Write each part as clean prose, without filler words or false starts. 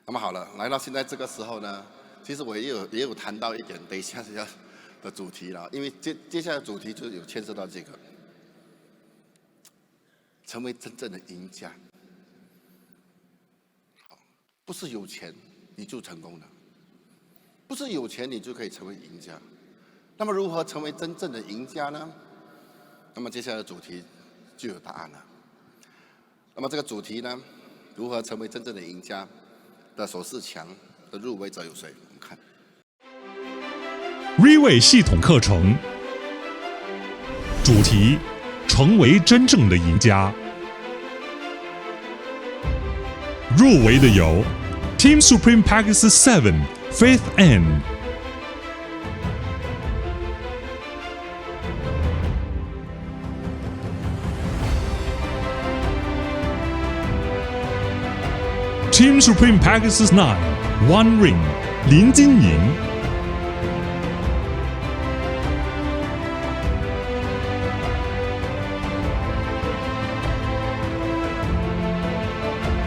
那么好了，来到现在这个时候呢，其实我也有谈到一点，等一下的主题了，因为接下来的主题就有牵涉到这个，成为真正的赢家。不是有钱你就成功了，不是有钱你就可以成为赢家。那么如何成为真正的赢家呢？那么接下来的主题就有答案了。那么这个主题呢，如何成为真正的赢家的首4强的入围者有谁？我们看 Riway 系统课程，主题：成为真正的赢家。入围的有 Team Supreme Package 7，Faith N。Team Supreme Package 9，One Ring， 林金莹。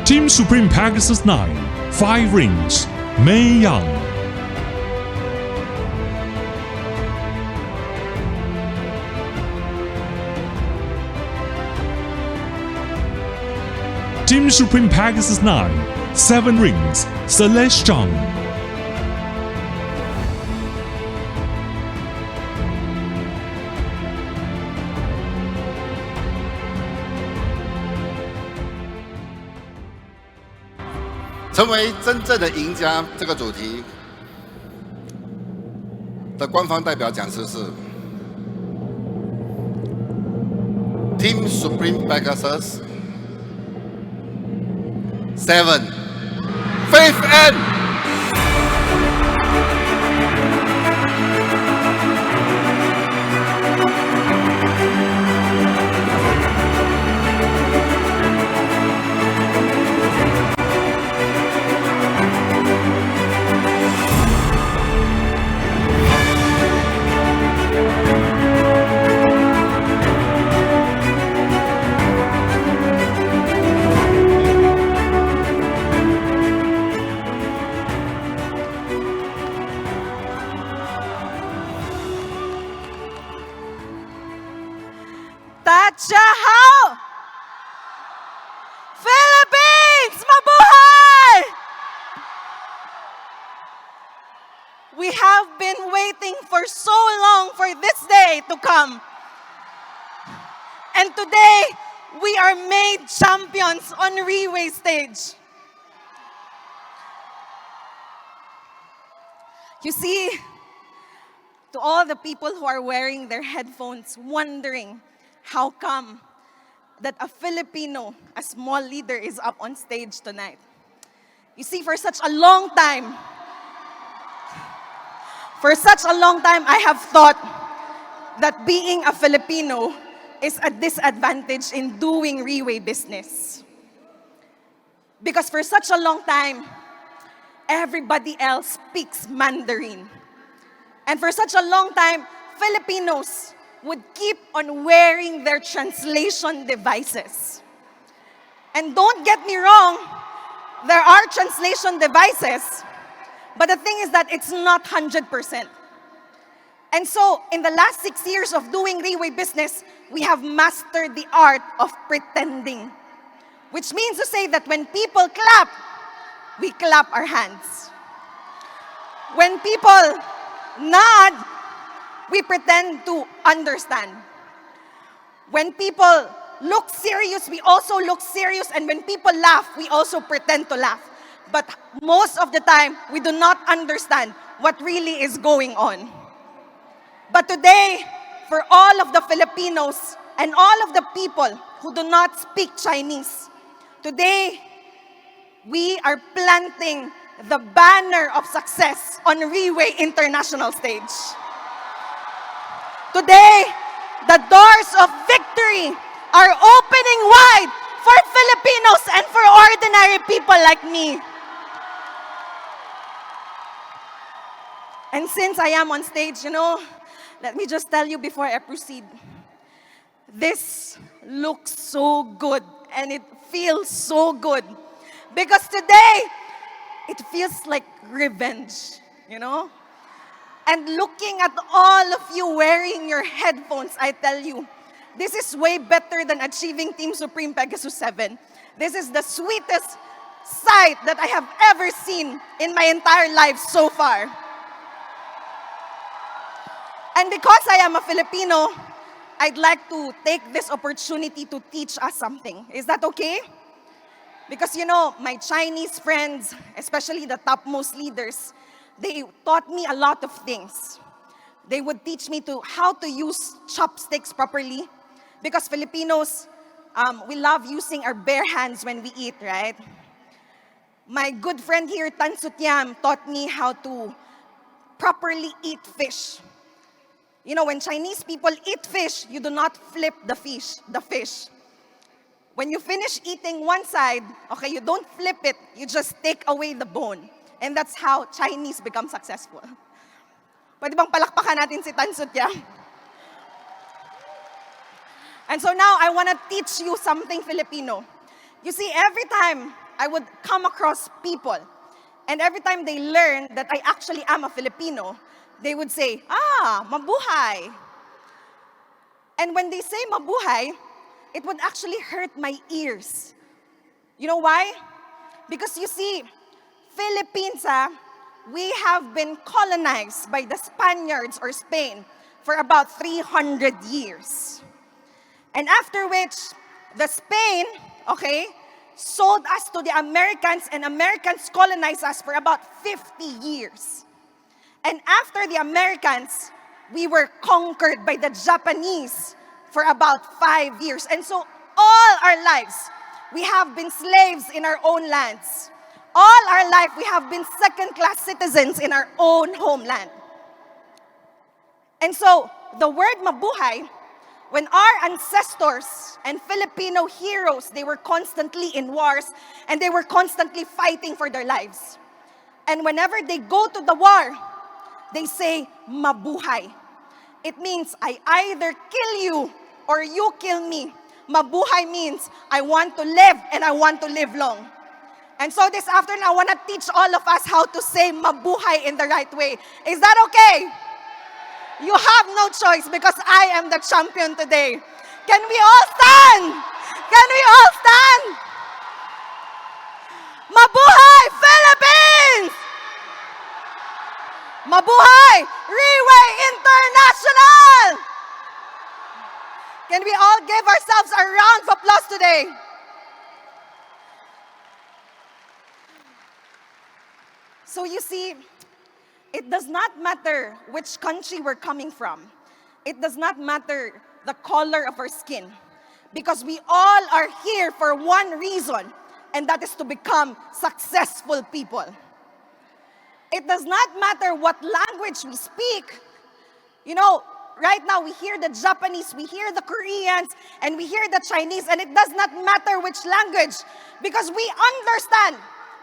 Team Supreme Package 9，5 Rings， May Young。Team Supreme Package 9，7 Rings， Celeste Zhang。成为真正的赢家这个主题的官方代表讲师是 Team Supreme Pegasus 7，Faith N。大家好 ，Philippines， mabuhay! We have been waiting for so long for this day to come. And today, we are made champions on Riway stage. You see, to all the people who are wearing their headphones, wondering how come that a Filipino, a small leader, is up on stage tonight. You see, for such a long time, I have thought that being a Filipino is a disadvantage in doing Riway business. Because for such a long time, everybody else speaks Mandarin. And for such a long time, Filipinos would keep on wearing their translation devices. And don't get me wrong, there are translation devices, but the thing is that it's not 100%. And so, in the last 6 years of doing Riway business, we have mastered the art of pretending. Which means to say that when people clap, we clap our hands. When people nod, we pretend to understand. When people look serious, we also look serious. And when people laugh, we also pretend to laugh. But most of the time, we do not understand what really is going on. But today, for all of the Filipinos and all of the people who do not speak Chinese, today, we are planting the banner of success on Riway International stage. Today, the doors of victory are opening wide for Filipinos and for ordinary people like me. And since I am on stage, let me just tell you before I proceed. This looks so good and it feels so good. Because today, it feels like revenge, you know? And looking at all of you wearing your headphones, I tell you, this is way better than achieving Team Supreme Pegasus 7. This is the sweetest sight that I have ever seen in my entire life so far. And because I am a Filipino, I'd like to take this opportunity to teach us something. Is that okay? Because you know, my Chinese friends, especially the topmost leaders, they taught me a lot of things. They would teach me how to use chopsticks properly. Because Filipinos, we love using our bare hands when we eat, right? My good friend here, Tan Sutiam, taught me how to properly eat fish. You know, when Chinese people eat fish, you do not flip the fish. When you finish eating one side, okay, you don't flip it, you just take away the bone. And that's how Chinese become successful. Pwede bang palakpakan natin si Tan Sutiam? And so now I want to teach you something Filipino. You see, every time I would come across people, and every time they learn that I actually am a Filipino, they would say, mabuhay. And when they say mabuhay, it would actually hurt my ears. You know why? Because you see, Philippines, we have been colonized by the Spaniards or Spain for about 300 years. And after which, the Spain, okay, sold us to the Americans, and Americans colonized us for about 50 years. And after the Americans, we were conquered by the Japanese for about 5 years. And so all our lives, we have been slaves in our own lands. All our life, we have been second-class citizens in our own homeland. And so the word mabuhay, when our ancestors and Filipino heroes, they were constantly in wars and they were constantly fighting for their lives. And whenever they go to the war, they say, mabuhay. It means I either kill you or you kill me. Mabuhay means I want to live and I want to live long. And so this afternoon, I want to teach all of us how to say mabuhay in the right way. Is that okay? You have no choice because I am the champion today. Can we all stand? Can we all stand? Mabuhay, Philippines! Mabuhay, Riway International! Can we all give ourselves a round of applause today? So you see, it does not matter which country we're coming from. It does not matter the color of our skin. Because we all are here for one reason, and that is to become successful people. It does not matter what language we speak. You know, right now we hear the Japanese, we hear the Koreans, and we hear the Chinese, and it does not matter which language, because we understand,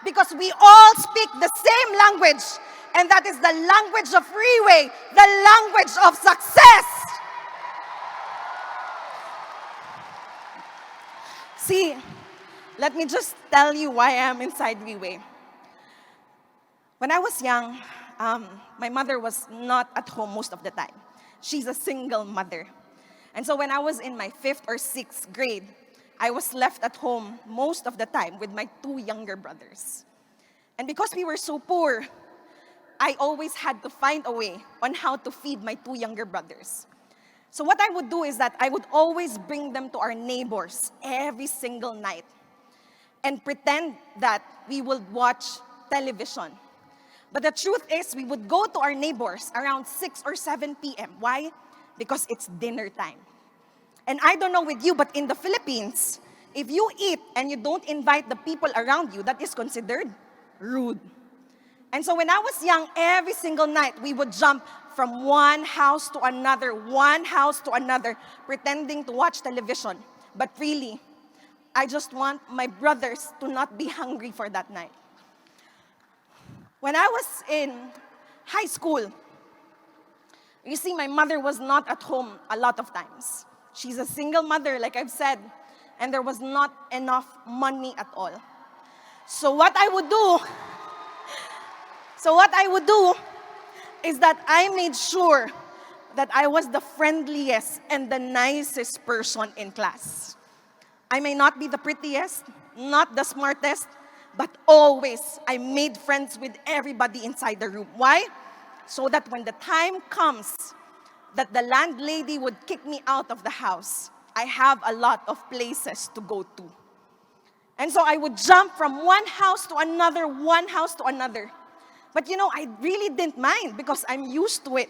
because we all speak the same language, and that is the language of Riway, the language of success. See, let me just tell you why I am inside Riway. When I was young, my mother was not at home most of the time. She's a single mother. And so when I was in my 5th or 6th grade, I was left at home most of the time with my 2 younger brothers. And because we were so poor, I always had to find a way on how to feed my 2 younger brothers. So what I would do is that I would always bring them to our neighbors every single night and pretend that we would watch television. But the truth is, we would go to our neighbors around 6 or 7 p.m. Why? Because it's dinner time. And I don't know with you, but in the Philippines, if you eat and you don't invite the people around you, that is considered rude. And so when I was young, every single night, we would jump from one house to another, pretending to watch television. But really, I just want my brothers to not be hungry for that night. When I was in high school, you see, my mother was not at home a lot of times. She's a single mother, like I've said, and there was not enough money at all. So what I would do So what I would do is that I made sure that I was the friendliest and the nicest person in class. I may not be the prettiest, not the smartest, but always I made friends with everybody inside the room. Why? So that when the time comes that the landlady would kick me out of the house, I have a lot of places to go to. And so I would jump from one house to another, one house to another. But you know, I really didn't mind because I'm used to it.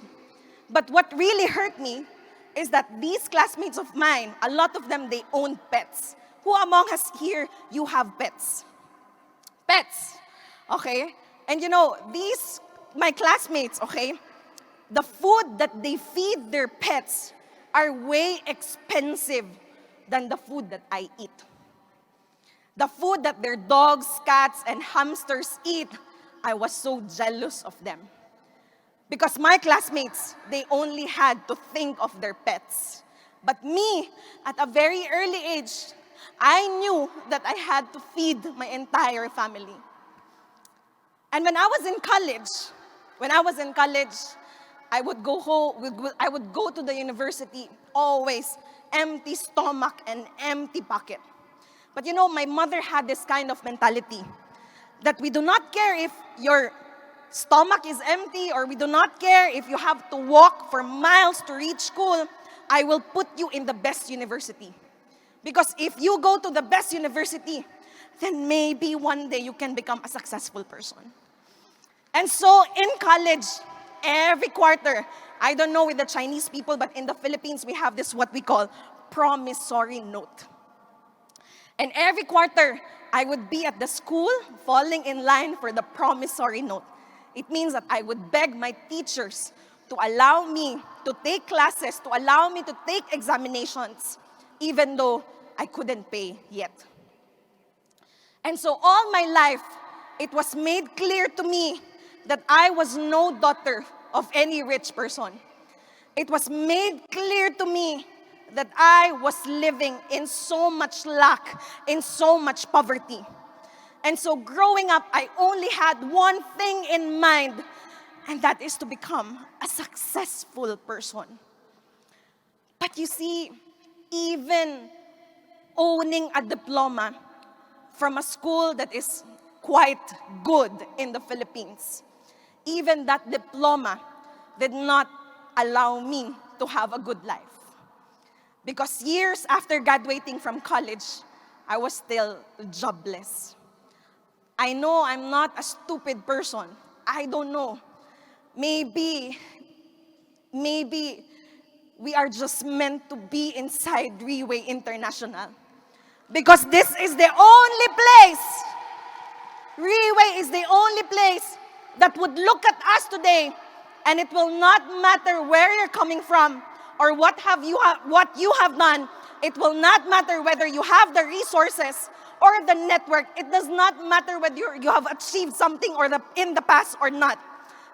But what really hurt me is that these classmates of mine, a lot of them, they own pets. Who among us here, you have pets? Pets, okay? And you know, these, my classmates, okay, the food that they feed their pets are way expensive than the food that I eat. The food that their dogs, cats, and hamsters eat, I was so jealous of them. Because my classmates, they only had to think of their pets. But me, at a very early age, I knew that I had to feed my entire family. And when I was in college, I would go home, I would go to the university always empty stomach and empty pocket. But you know, my mother had this kind of mentality that we do not care if your stomach is empty or we do not care if you have to walk for miles to reach school. I will put you in the best university. Because if you go to the best university, then maybe one day you can become a successful person. And so in college, every quarter, I don't know with the Chinese people, but in the Philippines, we have this what we call promissory note. And every quarter, I would be at the school falling in line for the promissory note. It means that I would beg my teachers to allow me to take classes, to allow me to take examinations, even though I couldn't pay yet. And so all my life, it was made clear to me that I was no daughter of any rich person. It was made clear to me that I was living in so much lack, in so much poverty. And so growing up, I only had one thing in mind, and that is to become a successful person. But you see, even owning a diploma from a school that is quite good in the Philippines, even that diploma did not allow me to have a good life. Because years after graduating from college, I was still jobless. I know I'm not a stupid person. I don't know. Maybe we are just meant to be inside Riway International. Because this is the only place, Riway is the only place that would look at us today, and it will not matter where you're coming from or what you have done. It will not matter whether you have the resources or the network. It does not matter whether you have achieved something in the past or not.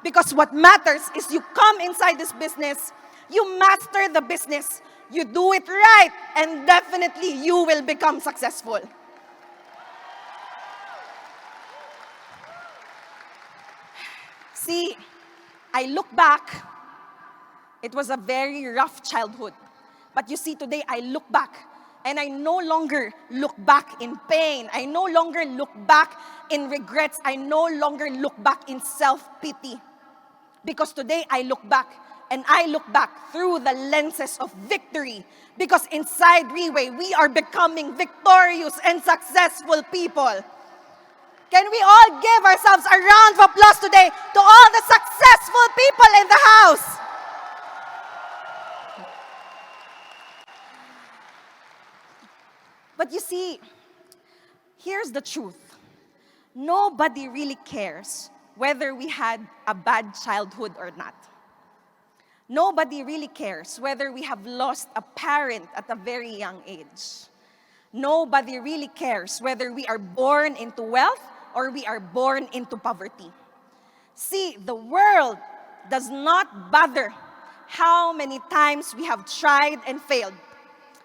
Because what matters is you come inside this business, you master the business, you do it right, and definitely you will become successful. See, I look back, it was a very rough childhood. But you see, today I look back, and I no longer look back in pain. I no longer look back in regrets. I no longer look back in self-pity. Because today I look back, and I look back through the lenses of victory. Because inside Riway, we are becoming victorious and successful people. Can we all give ourselves a round of applause today to all the successful people in the house? But you see, here's the truth. Nobody really cares whether we had a bad childhood or not. Nobody really cares whether we have lost a parent at a very young age. Nobody really cares whether we are born into wealth or we are born into poverty. See, the world does not bother how many times we have tried and failed.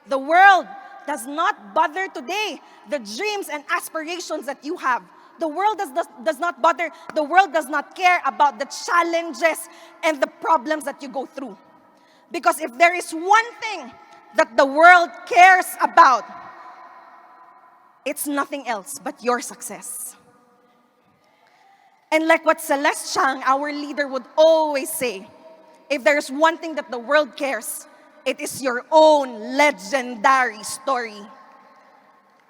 The world does not bother today the dreams and aspirations that you have, The world does not bother. The world does not care about the challenges and the problems that you go through. Because if there is one thing that the world cares about, it's nothing else but your success. And like what Celeste Chang, our leader, would always say, if there's one thing that the world cares, it is your own legendary story.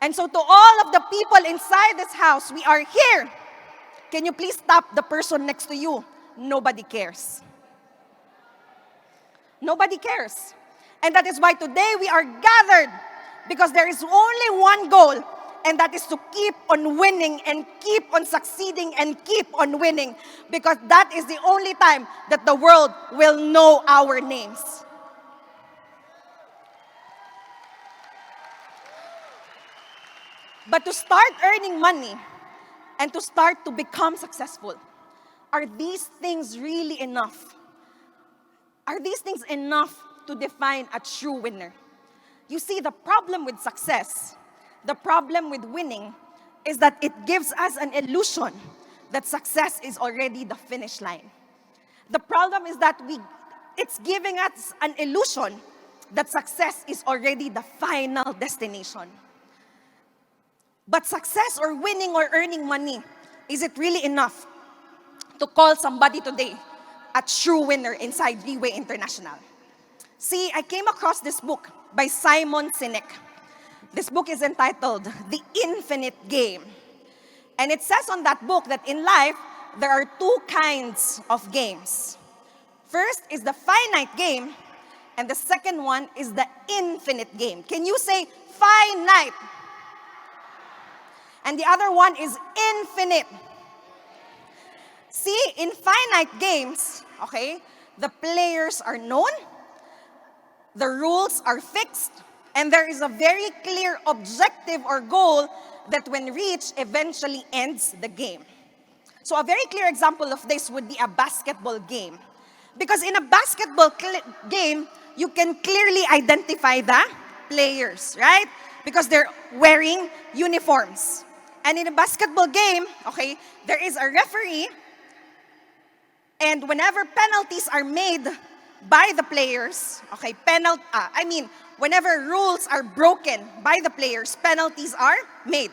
And so to all of the people inside this house, we are here. Can you please stop the person next to you? Nobody cares. Nobody cares. And that is why today we are gathered, because there is only one goal, and that is to keep on winning and keep on succeeding and keep on winning, because that is the only time that the world will know our names. But to start earning money and to start to become successful, are these things really enough? Are these things enough to define a true winner? You see, the problem with success, the problem with winning, is that it gives us an illusion that success is already the finish line. The problem is that it's giving us an illusion that success is already the final destination. But success or winning or earning money, is it really enough to call somebody today a true winner inside Riway International? See, I came across this book by Simon Sinek. This book is entitled The Infinite Game. And it says on that book that in life, there are two kinds of games. First is the finite game, and the second one is the infinite game. Can you say finite? And the other one is infinite. See, in finite games, okay, the players are known, the rules are fixed, and there is a very clear objective or goal that when reached eventually ends the game. So a very clear example of this would be a basketball game. Because in a basketball game, you can clearly identify the players, right? Because they're wearing uniforms. And in a basketball game, okay, there is a referee, and whenever penalties are made by the players, okay, whenever rules are broken by the players, penalties are made.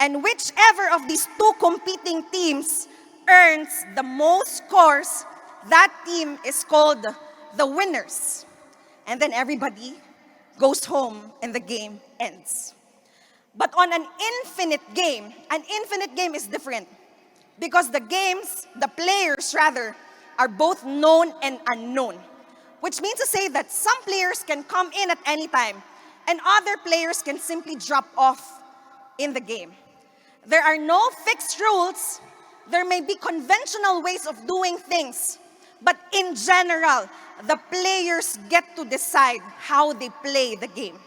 And whichever of these two competing teams earns the most scores, that team is called the winners. And then everybody goes home and the game ends. But on an infinite game is different. Because the players rather, are both known and unknown. Which means to say that some players can come in at any time, and other players can simply drop off in the game. There are no fixed rules. There may be conventional ways of doing things. But in general, the players get to decide how they play the game.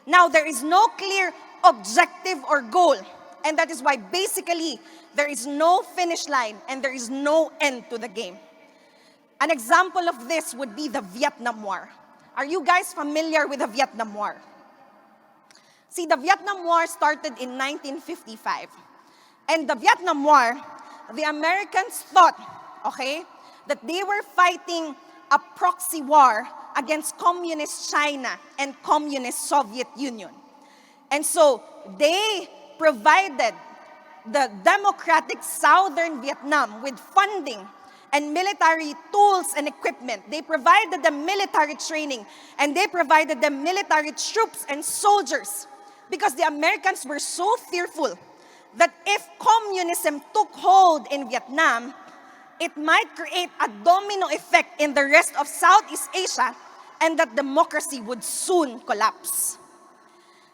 Now, there is no clear objective or goal. And that is why basically there is no finish line and there is no end to the game. An example of this would be the Vietnam War. Are you guys familiar with the Vietnam War? See, the Vietnam War started in 1955. And the Vietnam War, the Americans thought, okay, that they were fighting a proxy war against communist China and communist Soviet Union. And so they provided the democratic southern Vietnam with funding and military tools and equipment. They provided them military training, and they provided them military troops and soldiers, because the Americans were so fearful that if communism took hold in Vietnam, it might create a domino effect in the rest of Southeast Asia, and that democracy would soon collapse.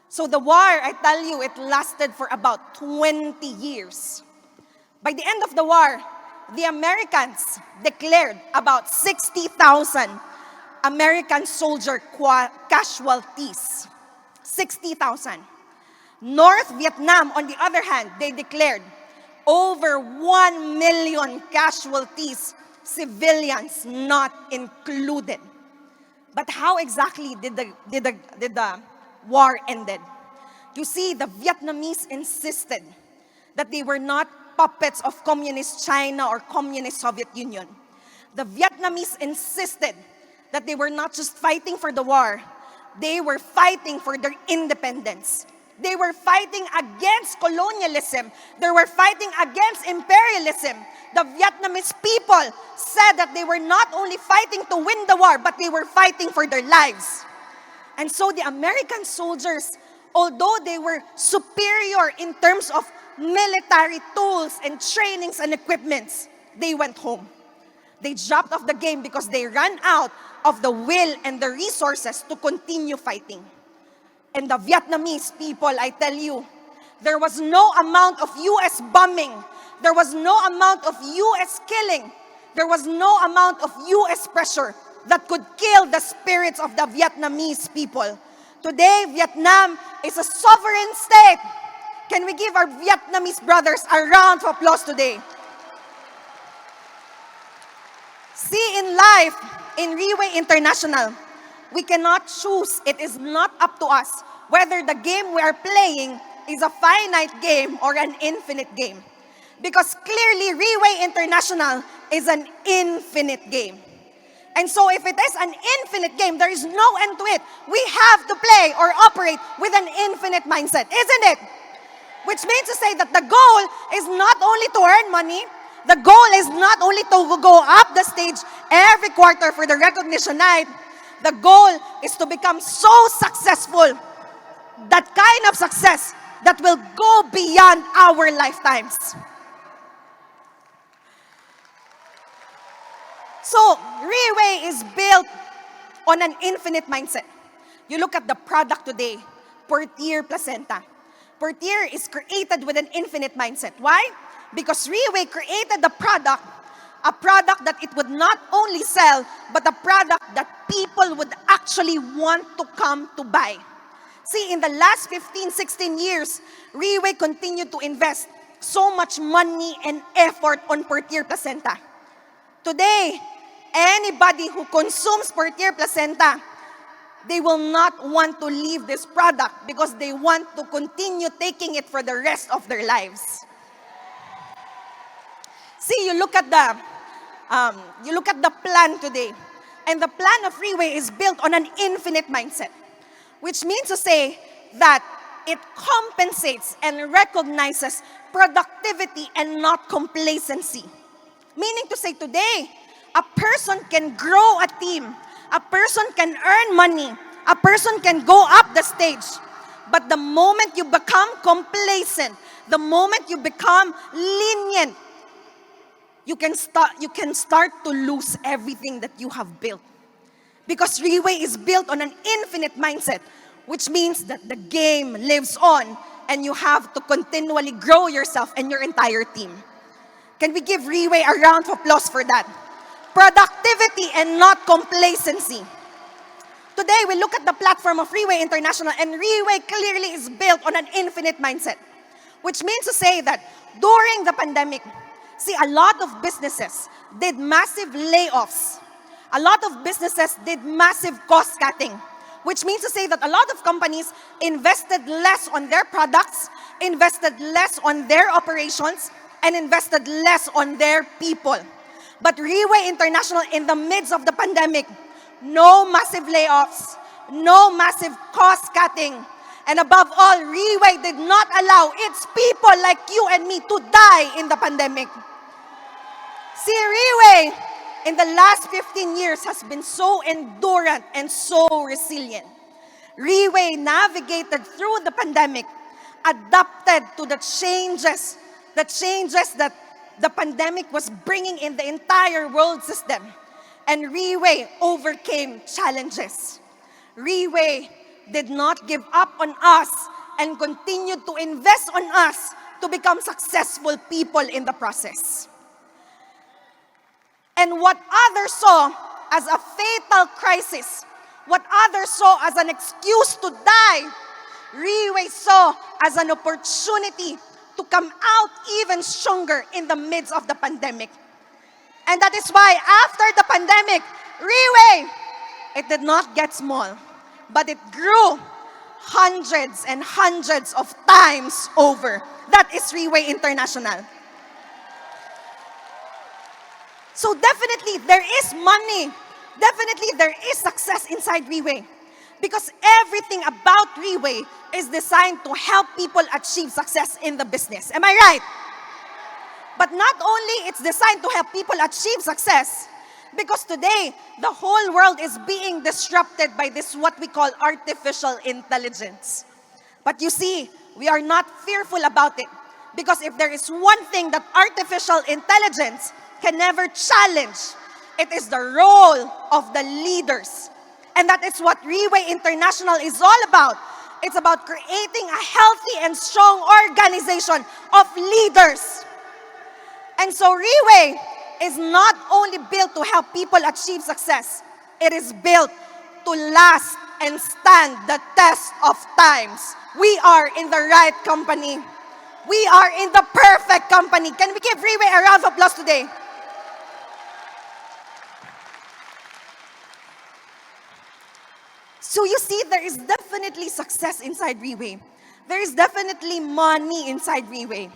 So the war, I tell you, it lasted for about 20 years. By the end of the war, the Americans declared about 60,000 American soldier casualties. 60,000. North Vietnam, on the other hand, they declared over 1 million casualties, civilians not included. But how exactly did the war ended? You see, the Vietnamese insisted that they were not puppets of communist China or communist Soviet Union. The Vietnamese insisted that they were not just fighting for the war, they were fighting for their independence. They were fighting against colonialism. They were fighting against imperialism. The Vietnamese people said that they were not only fighting to win the war, but they were fighting for their lives. And so the American soldiers, although they were superior in terms of military tools and trainings and equipments, they went home. They dropped off the game because they ran out of the will and the resources to continue fighting. And the Vietnamese people, I tell you, there was no amount of US bombing, there was no amount of US killing, there was no amount of US pressure that could kill the spirits of the Vietnamese people. Today, Vietnam is a sovereign state. Can we give our Vietnamese brothers a round of applause today? See, in life, in Riway International, we cannot choose. It is not up to us whether the game we are playing is a finite game or an infinite game. Because clearly, Riway International is an infinite game. And so if it is an infinite game, there is no end to it. We have to play or operate with an infinite mindset, isn't it? Which means to say that the goal is not only to earn money, the goal is not only to go up the stage every quarter for the recognition night. The goal is to become so successful, that kind of success that will go beyond our lifetimes. So, Riway is built on an infinite mindset. You look at the product today, Portier Placenta. Portier is created with an infinite mindset. Why? Because Riway created the product, a product that it would not only sell, but a product that people would actually want to come to buy. See, in the last 15, 16 years, Riway continued to invest so much money and effort on Portier Placenta. Today, anybody who consumes Portier Placenta, they will not want to leave this product because they want to continue taking it for the rest of their lives. See, you look at the plan today, and the plan of Riway is built on an infinite mindset, which means to say that it compensates and recognizes productivity and not complacency. Meaning to say today, a person can grow a team, a person can earn money, a person can go up the stage. But the moment you become complacent, the moment you become lenient, you can start to lose everything that you have built. Because Riway is built on an infinite mindset, which means that the game lives on and you have to continually grow yourself and your entire team. Can we give Riway a round of applause for that? Productivity and not complacency. Today, we look at the platform of Riway International, and Riway clearly is built on an infinite mindset, which means to say that during the pandemic, see, a lot of businesses did massive layoffs. A lot of businesses did massive cost cutting, which means to say that a lot of companies invested less on their products, invested less on their operations, and invested less on their people. But Riway International, in the midst of the pandemic, no massive layoffs, no massive cost cutting, and above all, Riway did not allow its people like you and me to die in the pandemic. See, Riway, in the last 15 years, has been so endurant and so resilient. Riway navigated through the pandemic, adapted to the changes that the pandemic was bringing in the entire world system. And Riway overcame challenges. Riway did not give up on us and continued to invest on us to become successful people in the process. And what others saw as a fatal crisis, what others saw as an excuse to die, Riway saw as an opportunity to come out even stronger in the midst of the pandemic. And that is why after the pandemic, Riway, it did not get small, but it grew hundreds and hundreds of times over. That is Riway International. So definitely there is money. Definitely there is success inside Riway. Because everything about Riway is designed to help people achieve success in the business. Am I right? But not only it's designed to help people achieve success, because today the whole world is being disrupted by this what we call artificial intelligence. But you see, we are not fearful about it. Because if there is one thing that artificial intelligence can never challenge, it is the role of the leaders. And that is what Riway International is all about. It's about creating a healthy and strong organization of leaders. And so Riway is not only built to help people achieve success, it is built to last and stand the test of times. We are in the right company. We are in the perfect company. Can we give Riway a round of applause today? So you see, there is definitely success inside Riway. There is definitely money inside Riway.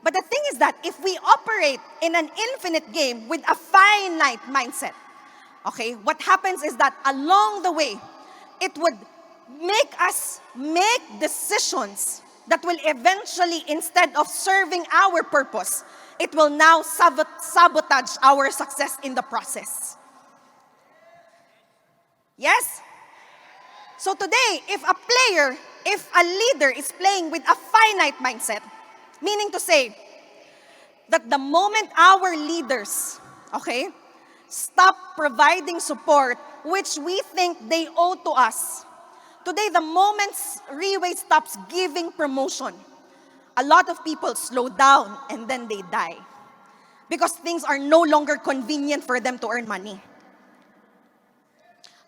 But the thing is that if we operate in an infinite game with a finite mindset, okay, what happens is that along the way, it would make us make decisions that will eventually, instead of serving our purpose, it will now sabotage our success in the process. Yes? So today, if a leader is playing with a finite mindset, meaning to say that the moment our leaders, okay, stop providing support which we think they owe to us, today the moment Riway stops giving promotion, a lot of people slow down and then they die because things are no longer convenient for them to earn money.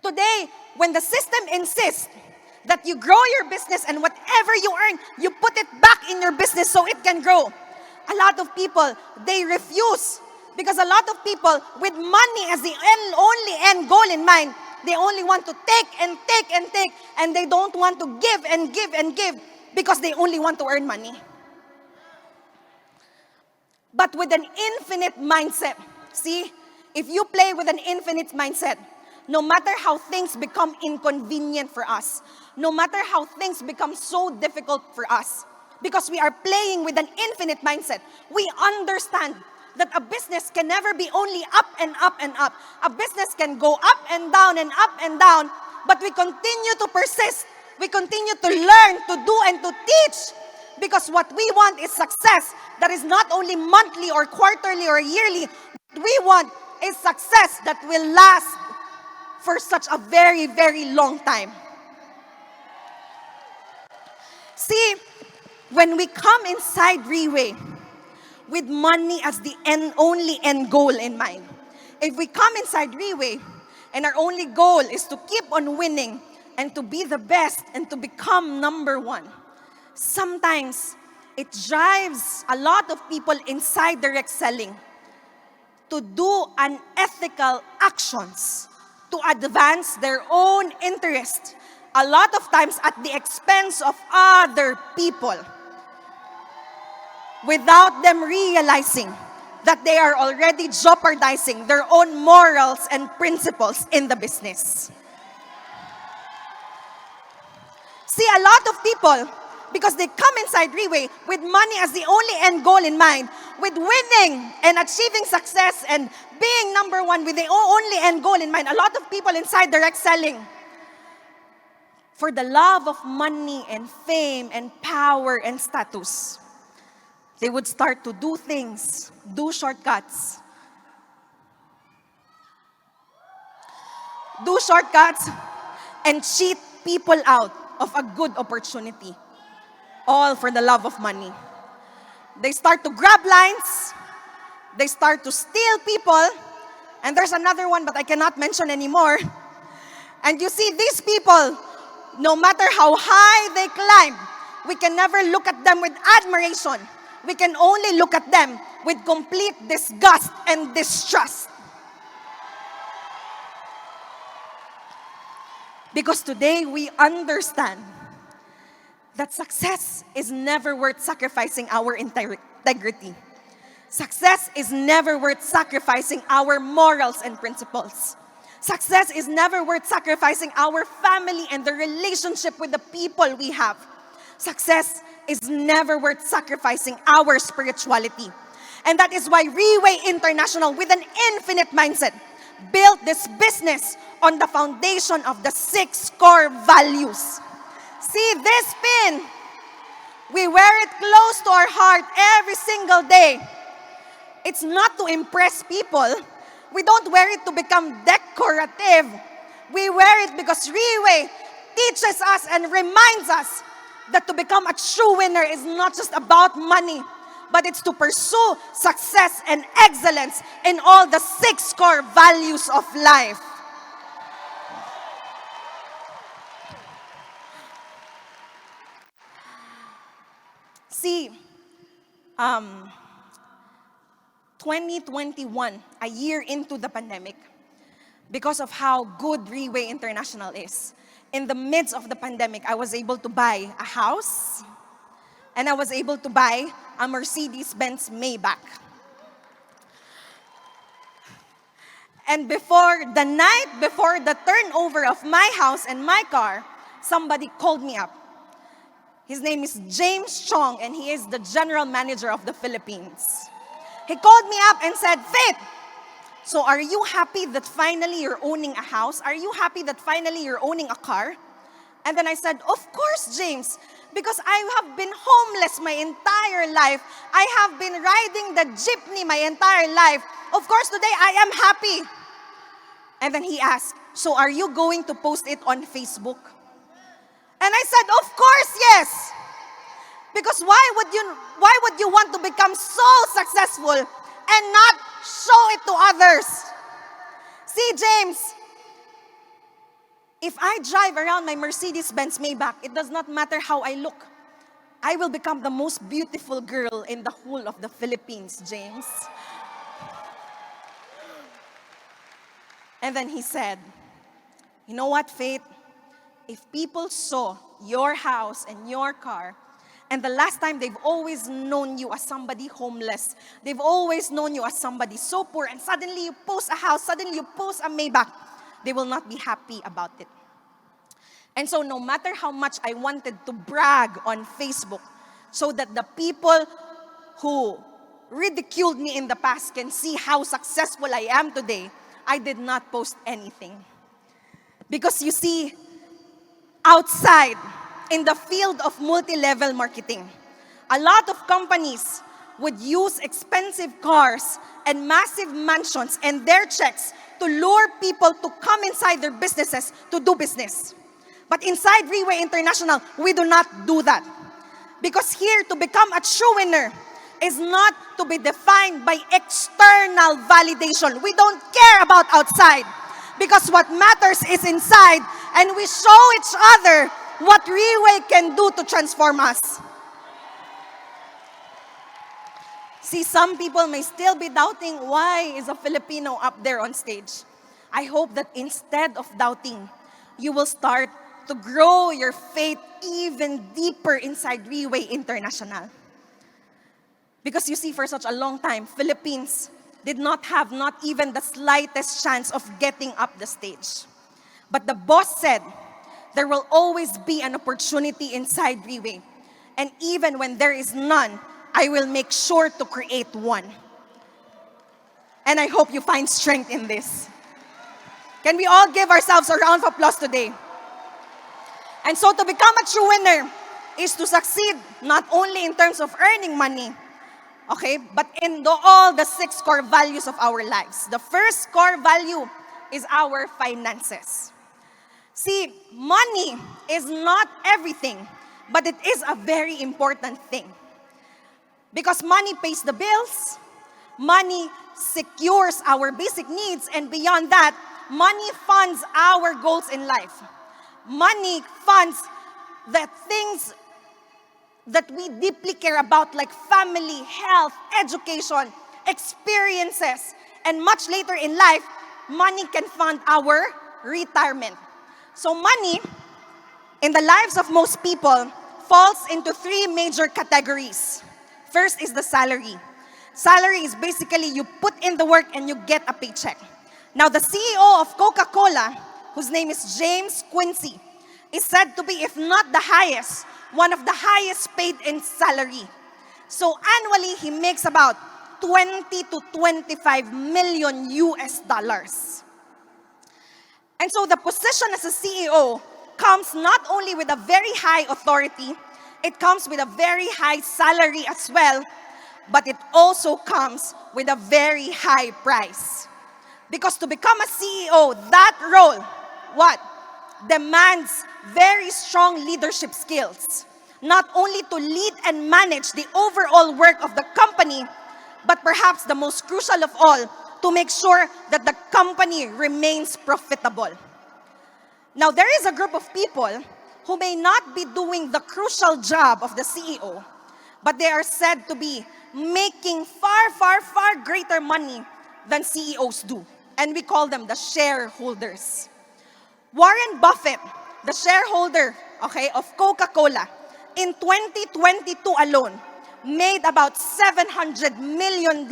Today, when the system insists that you grow your business and whatever you earn, you put it back in your business so it can grow, a lot of people, they refuse. Because a lot of people with money as the only end goal in mind, they only want to take and take and take, and they don't want to give and give and give because they only want to earn money. But with an infinite mindset, see, if you play with an infinite mindset, no matter how things become inconvenient for us, no matter how things become so difficult for us, because we are playing with an infinite mindset, we understand that a business can never be only up and up and up. A business can go up and down and up and down, but we continue to persist. We continue to learn, to do, and to teach. Because what we want is success that is not only monthly or quarterly or yearly. What we want is success that will last for such a very, very long time. See, when we come inside Riway with money as the only end goal in mind, if we come inside Riway and our only goal is to keep on winning and to be the best and to become number one, sometimes it drives a lot of people inside direct selling to do unethical actions to advance their own interest, a lot of times at the expense of other people, without them realizing that they are already jeopardizing their own morals and principles in the business. See, a lot of people, because they come inside Riway with money as the only end goal in mind, with winning and achieving success and being number one with the only end goal in mind, a lot of people inside direct selling, for the love of money and fame and power and status, they would start to do things, do shortcuts. Do shortcuts and cheat people out of a good opportunity. All for the love of money. They start to grab lines. They start to steal people. And there's another one, but I cannot mention anymore. And you see, these people, no matter how high they climb, we can never look at them with admiration. We can only look at them with complete disgust and distrust. Because today we understand that success is never worth sacrificing our integrity. Success is never worth sacrificing our morals and principles. Success is never worth sacrificing our family and the relationship with the people we have. Success is never worth sacrificing our spirituality. And that is why Riway International, with an infinite mindset, built this business on the foundation of the 6 core values. See this pin? We wear it close to our heart every single day. It's not to impress people. We don't wear it to become decorative. We wear it because Riway teaches us and reminds us that to become a true winner is not just about money, but it's to pursue success and excellence in all the 6 core values of life. See, 2021, a year into the pandemic, because of how good Riway International is, in the midst of the pandemic, I was able to buy a house, and I was able to buy a Mercedes-Benz Maybach. And before the night, before the turnover of my house and my car, somebody called me up. His name is James Chong, and he is the general manager of the Philippines. He called me up and said, "Faith, so are you happy that finally you're owning a house? Are you happy that finally you're owning a car?" And then I said, "Of course, James, because I have been homeless my entire life. I have been riding the jeepney my entire life. Of course, today I am happy." And then he asked, "So are you going to post it on Facebook?" And I said, "Of course, yes. Because why would you want to become so successful and not show it to others?" See, James, if I drive around my Mercedes-Benz Maybach, it does not matter how I look. I will become the most beautiful girl in the whole of the Philippines, James. And then he said, "You know what, Faith? If people saw your house and your car, and the last time they've always known you as somebody homeless, they've always known you as somebody so poor, and suddenly you post a house, suddenly you post a Maybach, they will not be happy about it." And so no matter how much I wanted to brag on Facebook so that the people who ridiculed me in the past can see how successful I am today, I did not post anything. Because you see, outside, in the field of multi-level marketing, a lot of companies would use expensive cars and massive mansions and their checks to lure people to come inside their businesses to do business. But inside Riway International, we do not do that. Because here, to become a true winner is not to be defined by external validation. We don't care about outside. Because what matters is inside, and we show each other what Riway can do to transform us. See, some people may still be doubting, why is a Filipino up there on stage? I hope that instead of doubting, you will start to grow your faith even deeper inside Riway International. Because you see, for such a long time, Philippines did not have not even the slightest chance of getting up the stage. But the boss said, there will always be an opportunity inside Riway. And even when there is none, I will make sure to create one. And I hope you find strength in this. Can we all give ourselves a round of applause today? And so to become a true winner is to succeed not only in terms of earning money, okay, but in all the 6 core values of our lives. The first core value is our finances. See, money is not everything, but it is a very important thing. Because money pays the bills, money secures our basic needs, and beyond that, money funds our goals in life. Money funds the things that we deeply care about, like family, health, education, experiences, and much later in life, money can fund our retirement. So money, in the lives of most people, falls into three major categories. First is the salary. Salary is basically you put in the work and you get a paycheck. Now, the CEO of Coca-Cola, whose name is James Quincy, is said to be, if not the highest, one of the highest paid in salary. So annually, he makes about 20 to 25 million US dollars. And so the position as a CEO comes not only with a very high authority, it comes with a very high salary as well, but it also comes with a very high price. Because to become a CEO, that role, what? Demands very strong leadership skills. Not only to lead and manage the overall work of the company, but perhaps the most crucial of all, to make sure that the company remains profitable. Now, there is a group of people who may not be doing the crucial job of the CEO, but they are said to be making far, far, far greater money than CEOs do. And we call them the shareholders. Warren Buffett, the shareholder, of Coca-Cola, in 2022 alone, made about $700 million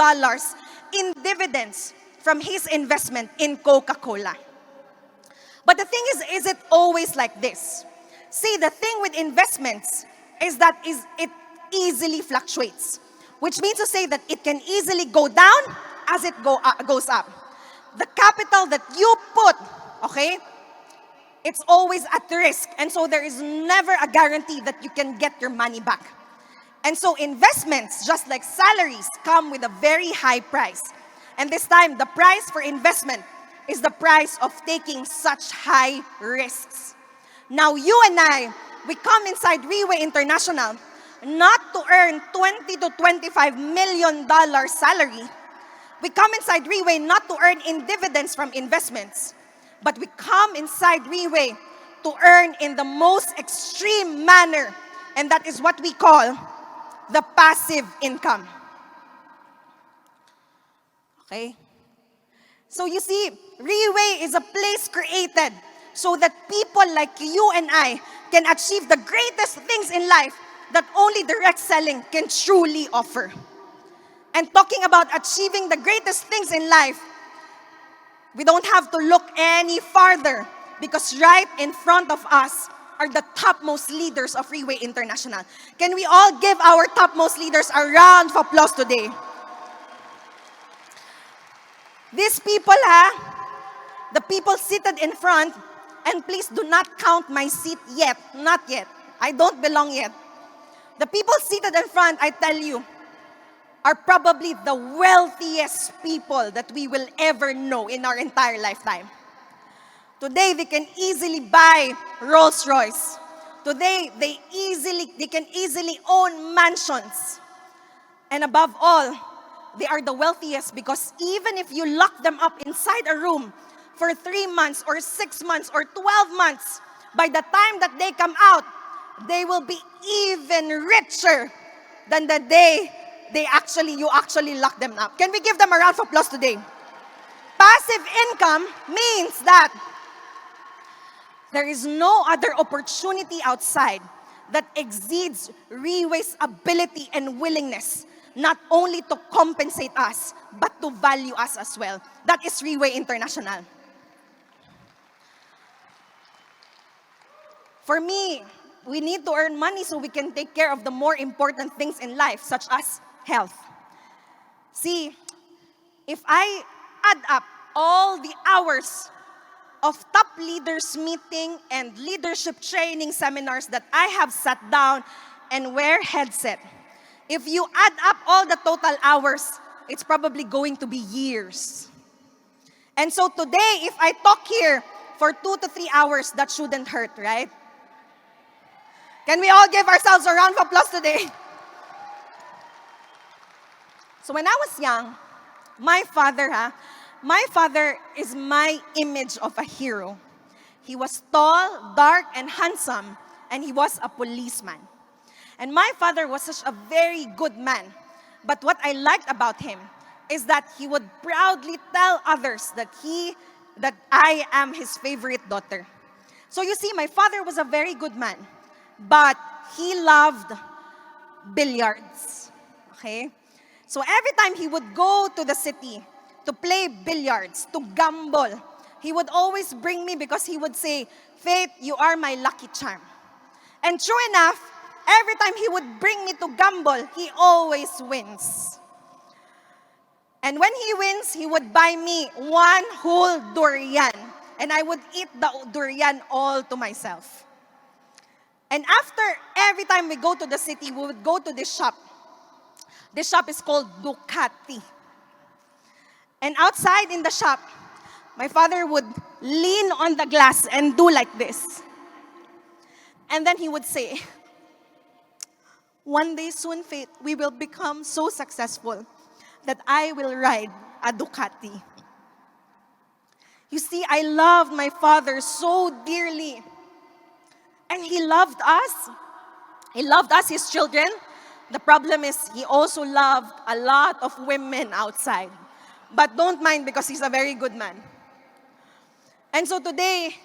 in dividends from his investment in Coca-Cola. But the thing is it always like this? See, the thing with investments is that it easily fluctuates, which means to say that it can easily go down as it goes up. The capital that you put, it's always at risk, and so there is never a guarantee that you can get your money back. And so investments, just like salaries, come with a very high price. And this time, the price for investment is the price of taking such high risks. Now, you and I, we come inside Riway International not to earn $20 to $25 million salary. We come inside Riway not to earn in dividends from investments, but we come inside Riway to earn in the most extreme manner, and that is what we call the passive income. So you see, Riway is a place created so that people like you and I can achieve the greatest things in life that only direct selling can truly offer. And talking about achieving the greatest things in life, we don't have to look any farther, because right in front of us are the topmost leaders of Riway International. Can we all give our topmost leaders a round of applause today? These people, the people seated in front, and please do not count my seat yet, not yet. I don't belong yet. The people seated in front, I tell you, are probably the wealthiest people that we will ever know in our entire lifetime. Today, they can easily buy Rolls Royce. Today, they can easily own mansions. And above all, they are the wealthiest because even if you lock them up inside a room for 3 months or 6 months or 12 months, by the time that they come out, they will be even richer than the day you actually lock them up. Can we give them a round of applause today? Passive income means that there is no other opportunity outside that exceeds Riway's ability and willingness not only to compensate us, but to value us as well. That is Riway International. For me, we need to earn money so we can take care of the more important things in life, such as health. See, if I add up all the hours of top leaders meeting and leadership training seminars that I have sat down and wear headset, if you add up all the total hours, it's probably going to be years. And so today, if I talk here for 2 to 3 hours, that shouldn't hurt, right? Can we all give ourselves a round of applause today? So when I was young, my father is my image of a hero. He was tall, dark, and handsome, and he was a policeman. And my father was such a very good man. But what I liked about him is that he would proudly tell others that I am his favorite daughter. So you see, my father was a very good man. but he loved billiards. Okay? So every time he would go to the city to play billiards, to gamble, he would always bring me because he would say, Faith, you are my lucky charm. And true enough, every time he would bring me to gamble, he always wins. And when he wins, he would buy me one whole durian. And I would eat the durian all to myself. And after every time we go to the city, we would go to this shop. This shop is called Ducati. And outside in the shop, my father would lean on the glass and do like this. And then he would say, one day soon, Faith, we will become so successful that I will ride a Ducati. You see, I loved my father so dearly. And he loved us. He loved us, his children. The problem is he also loved a lot of women outside. But don't mind because he's a very good man. And so today,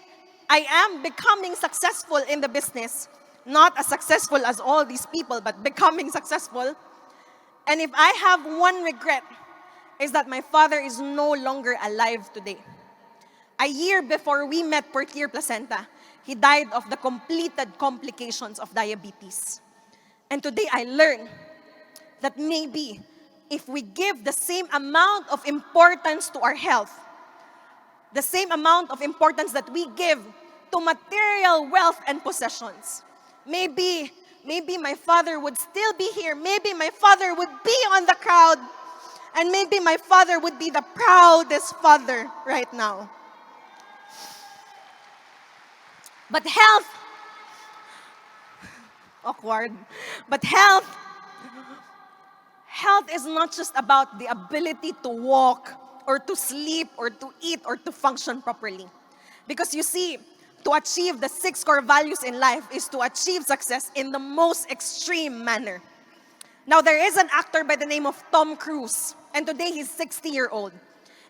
I am becoming successful in the business. Not as successful as all these people, but becoming successful. And if I have one regret, is that my father is no longer alive today. A year before we met Portier Placenta, he died of the completed complications of diabetes. And today I learned that maybe if we give the same amount of importance to our health, the same amount of importance that we give to material wealth and possessions, maybe my father would still be here. Maybe my father would be on the crowd. And maybe my father would be the proudest father right now. But health, awkward, but health is not just about the ability to walk or to sleep or to eat or to function properly. Because you see, to achieve the 6 core values in life is to achieve success in the most extreme manner. Now, there is an actor by the name of Tom Cruise, and today he's 60-year-old.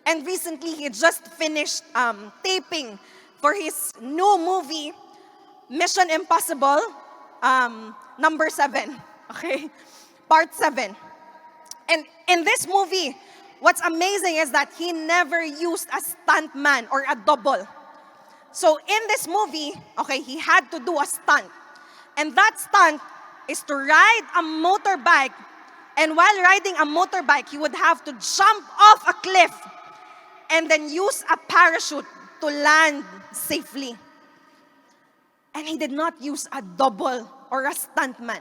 And recently, he just finished taping for his new movie, Mission Impossible, number 7, okay? Part 7. And in this movie, what's amazing is that he never used a stuntman or a double. So in this movie, okay, he had to do a stunt. And that stunt is to ride a motorbike. And while riding a motorbike, he would have to jump off a cliff and then use a parachute to land safely. And he did not use a double or a stuntman.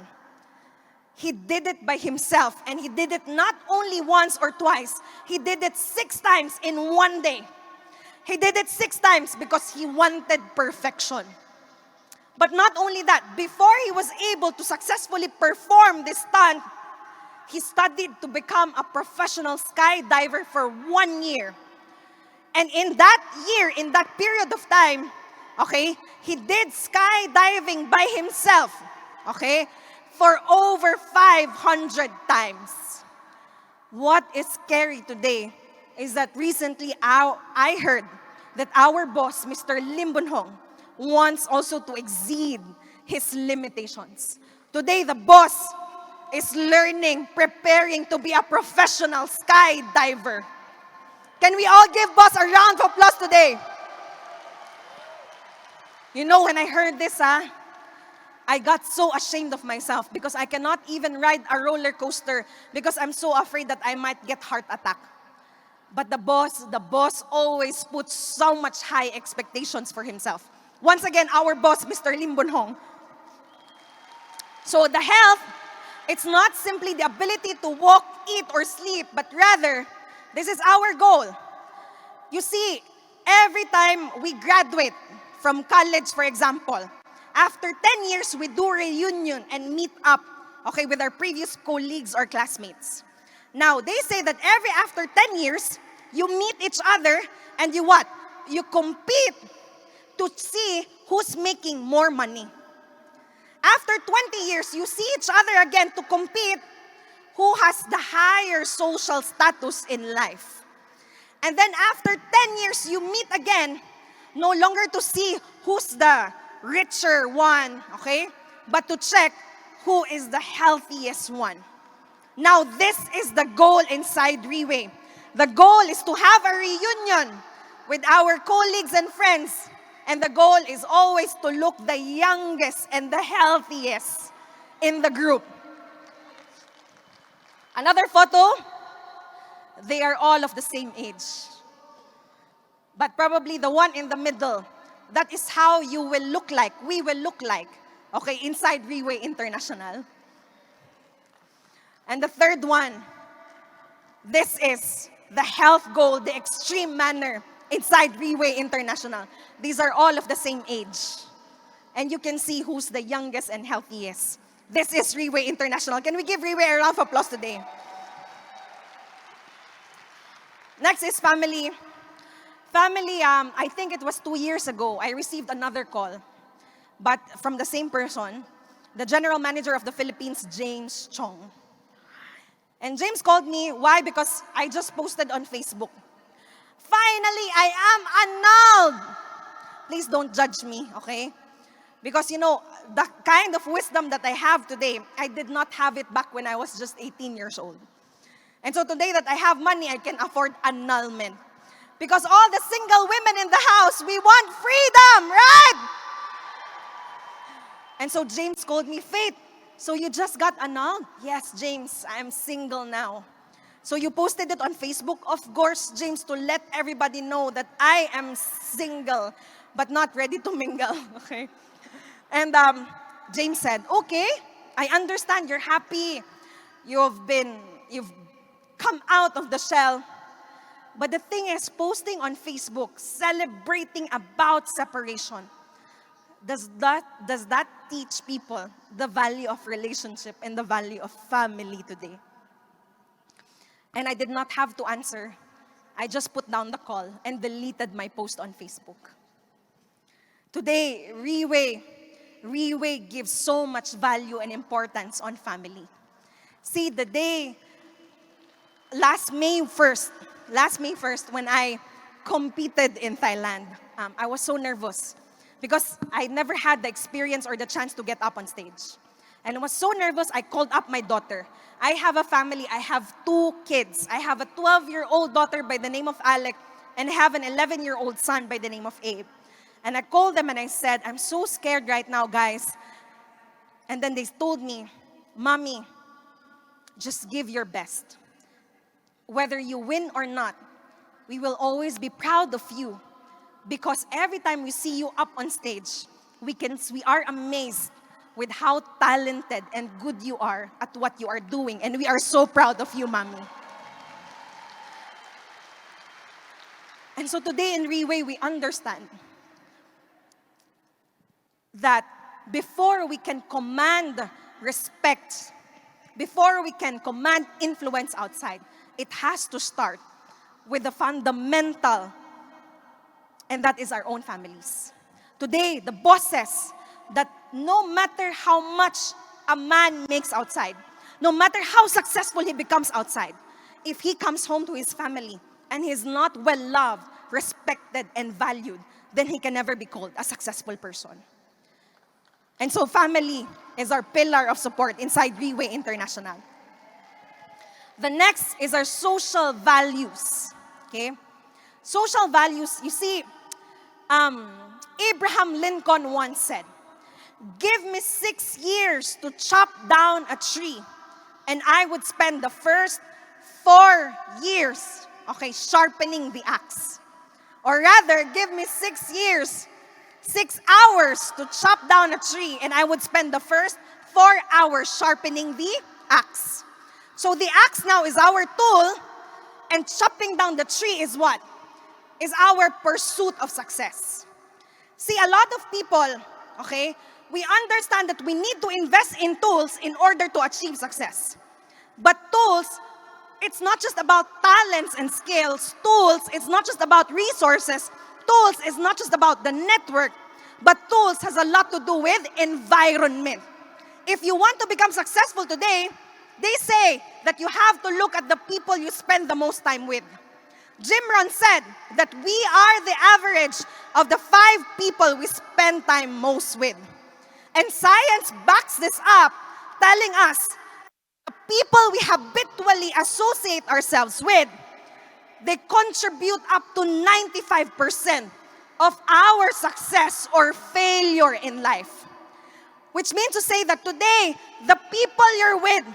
He did it by himself. And he did it not only once or twice. He did it 6 times in one day. He did it 6 times because he wanted perfection. But not only that, before he was able to successfully perform this stunt, he studied to become a professional skydiver for 1 year. And in that year, in that period of time, okay, he did skydiving by himself, okay, for over 500 times. What is scary today is that recently I heard that our boss, Mr. Lim Boon Hong, wants also to exceed his limitations. Today, the boss is learning, preparing to be a professional skydiver. Can we all give boss a round of applause today? You know, when I heard this, I got so ashamed of myself because I cannot even ride a roller coaster because I'm so afraid that I might get heart attack. But the boss always puts so much high expectations for himself. Once again, our boss, Mr. Lim Boon Hong. So the health, it's not simply the ability to walk, eat, or sleep, but rather, this is our goal. You see, every time we graduate from college, for example, after 10 years, we do reunion and meet up, okay, with our previous colleagues or classmates. Now, they say that after 10 years, you meet each other and you what? You compete to see who's making more money. After 20 years, you see each other again to compete who has the higher social status in life. And then after 10 years, you meet again, no longer to see who's the richer one, okay? but to check who is the healthiest one. Now, this is the goal inside Riway. The goal is to have a reunion with our colleagues and friends. And the goal is always to look the youngest and the healthiest in the group. Another photo, they are all of the same age. But probably the one in the middle, that is how you will look like, we will look like, okay, inside Riway International. And the third one, this is the health goal, the extreme manner inside Riway International. These are all of the same age. And you can see who's the youngest and healthiest. This is Riway International. Can we give Riway a round of applause today? Next is family. Family, I think it was 2 years ago, I received another call, but from the same person, the general manager of the Philippines, James Chong. And James called me, why? Because I just posted on Facebook. Finally, I am annulled. Please don't judge me, okay? Because you know, the kind of wisdom that I have today, I did not have it back when I was just 18 years old. And so today that I have money, I can afford annulment. Because all the single women in the house, we want freedom, right? And so James called me, Faith, so you just got annulled? Yes, James, I'm single now. So you posted it on Facebook, of course, James, to let everybody know that I am single, but not ready to mingle, okay? And James said, okay, I understand you're happy. You've come out of the shell. But the thing is, posting on Facebook, celebrating about separation, does that teach people the value of relationship and the value of family today? And I did not have to answer. I just put down the call and deleted my post on Facebook. Today, Riway gives so much value and importance on family. See, the day, last May 1st, when I competed in Thailand, I was so nervous because I never had the experience or the chance to get up on stage. And I was so nervous, I called up my daughter. I have a family, I have 2 kids. I have a 12-year-old daughter by the name of Alec, and I have an 11-year-old son by the name of Abe. And I called them and I said, I'm so scared right now, guys. And then they told me, Mommy, just give your best. Whether you win or not, we will always be proud of you. Because every time we see you up on stage, we are amazed with how talented and good you are at what you are doing. And we are so proud of you, Mommy. And so today in Riway, we understand that before we can command respect, before we can command influence outside, it has to start with the fundamental, and that is our own families. Today, the boss says that no matter how much a man makes outside, no matter how successful he becomes outside, if he comes home to his family and he is not well loved, respected, and valued, then he can never be called a successful person. And so family is our pillar of support inside Riway International. The next is our social values. Okay? Social values, you see, Abraham Lincoln once said, give me 6 years to chop down a tree, and I would spend the first 4 years, okay, sharpening the axe. Or rather, give me 6 years, 6 hours to chop down a tree, and I would spend the first 4 hours sharpening the axe. So the axe now is our tool, and chopping down the tree is what? Is our pursuit of success. See, a lot of people, okay, we understand that we need to invest in tools in order to achieve success. But tools, it's not just about talents and skills. Tools, it's not just about resources. Tools is not just about the network, but tools has a lot to do with environment. If you want to become successful today, they say that you have to look at the people you spend the most time with. Jim Rohn said that we are the average of the 5 people we spend time most with. And science backs this up, telling us the people we habitually associate ourselves with, they contribute up to 95% of our success or failure in life. Which means to say that today, the people you're with,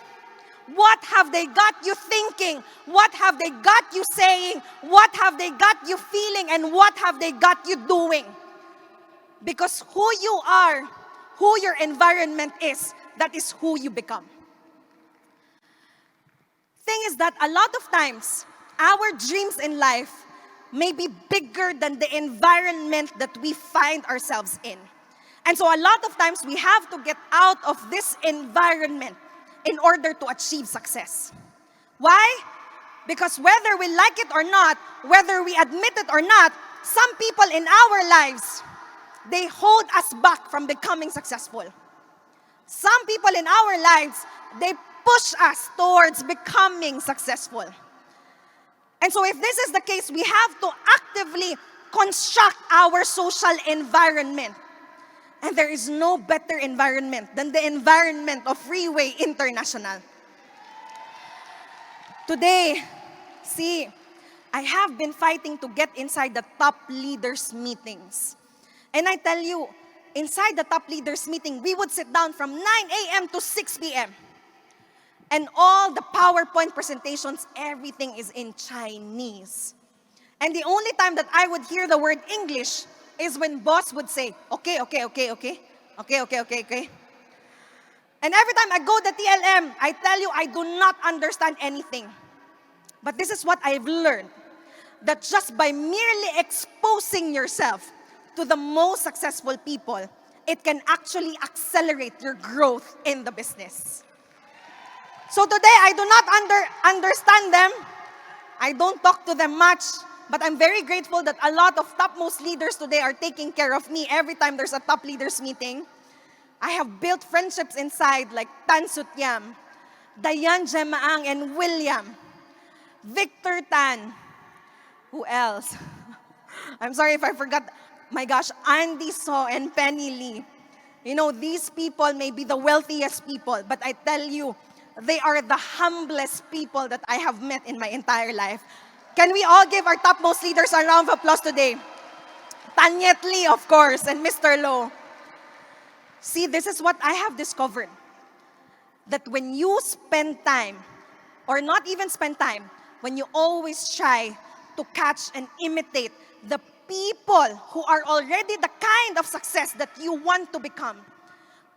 what have they got you thinking? What have they got you saying? What have they got you feeling? And what have they got you doing? Because who you are, who your environment is, that is who you become. Thing is that a lot of times, our dreams in life may be bigger than the environment that we find ourselves in. And so a lot of times we have to get out of this environment in order to achieve success. Why? Because whether we like it or not, whether we admit it or not, some people in our lives, they hold us back from becoming successful. Some people in our lives, they push us towards becoming successful. And so if this is the case, we have to actively construct our social environment. And there is no better environment than the environment of Riway International. Today, see, I have been fighting to get inside the top leaders' meetings. And I tell you, inside the top leaders' meeting, we would sit down from 9 a.m. to 6 p.m. And all the PowerPoint presentations, everything is in Chinese. And the only time that I would hear the word English is when boss would say, okay. And every time I go to TLM, I tell you, I do not understand anything. But this is what I've learned, that just by merely exposing yourself to the most successful people, it can actually accelerate your growth in the business. So today, I do not understand them. I don't talk to them much. But I'm very grateful that a lot of topmost leaders today are taking care of me every time there's a top leaders meeting. I have built friendships inside like Tan Sutyam, Dayan Jemaang and William, Victor Tan. Who else? I'm sorry if I forgot. My gosh, Andy So and Penny Lee. You know, these people may be the wealthiest people, but I tell you, they are the humblest people that I have met in my entire life. Can we all give our topmost leaders a round of applause today? Tanyet Lee, of course, and Mr. Low. See, this is what I have discovered. That when you spend time, or not even spend time, when you always try to catch and imitate the people who are already the kind of success that you want to become,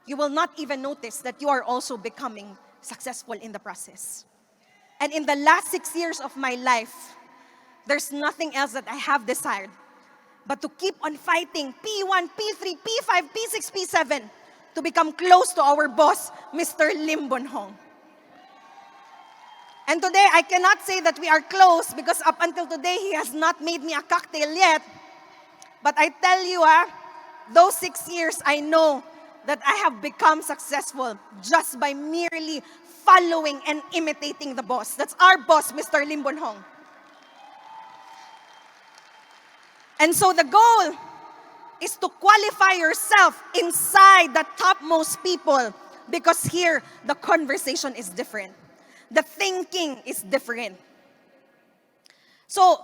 you will not even notice that you are also becoming successful in the process. And in the last 6 years of my life, there's nothing else that I have desired but to keep on fighting P1, P3, P5, P6, P7 to become close to our boss, Mr. Lim Bon Hong. And today, I cannot say that we are close because up until today, he has not made me a cocktail yet. But I tell you, those 6 years, I know that I have become successful just by merely following and imitating the boss. That's our boss, Mr. Lim Bon Hong. And so the goal is to qualify yourself inside the topmost people because here, the conversation is different. The thinking is different. So,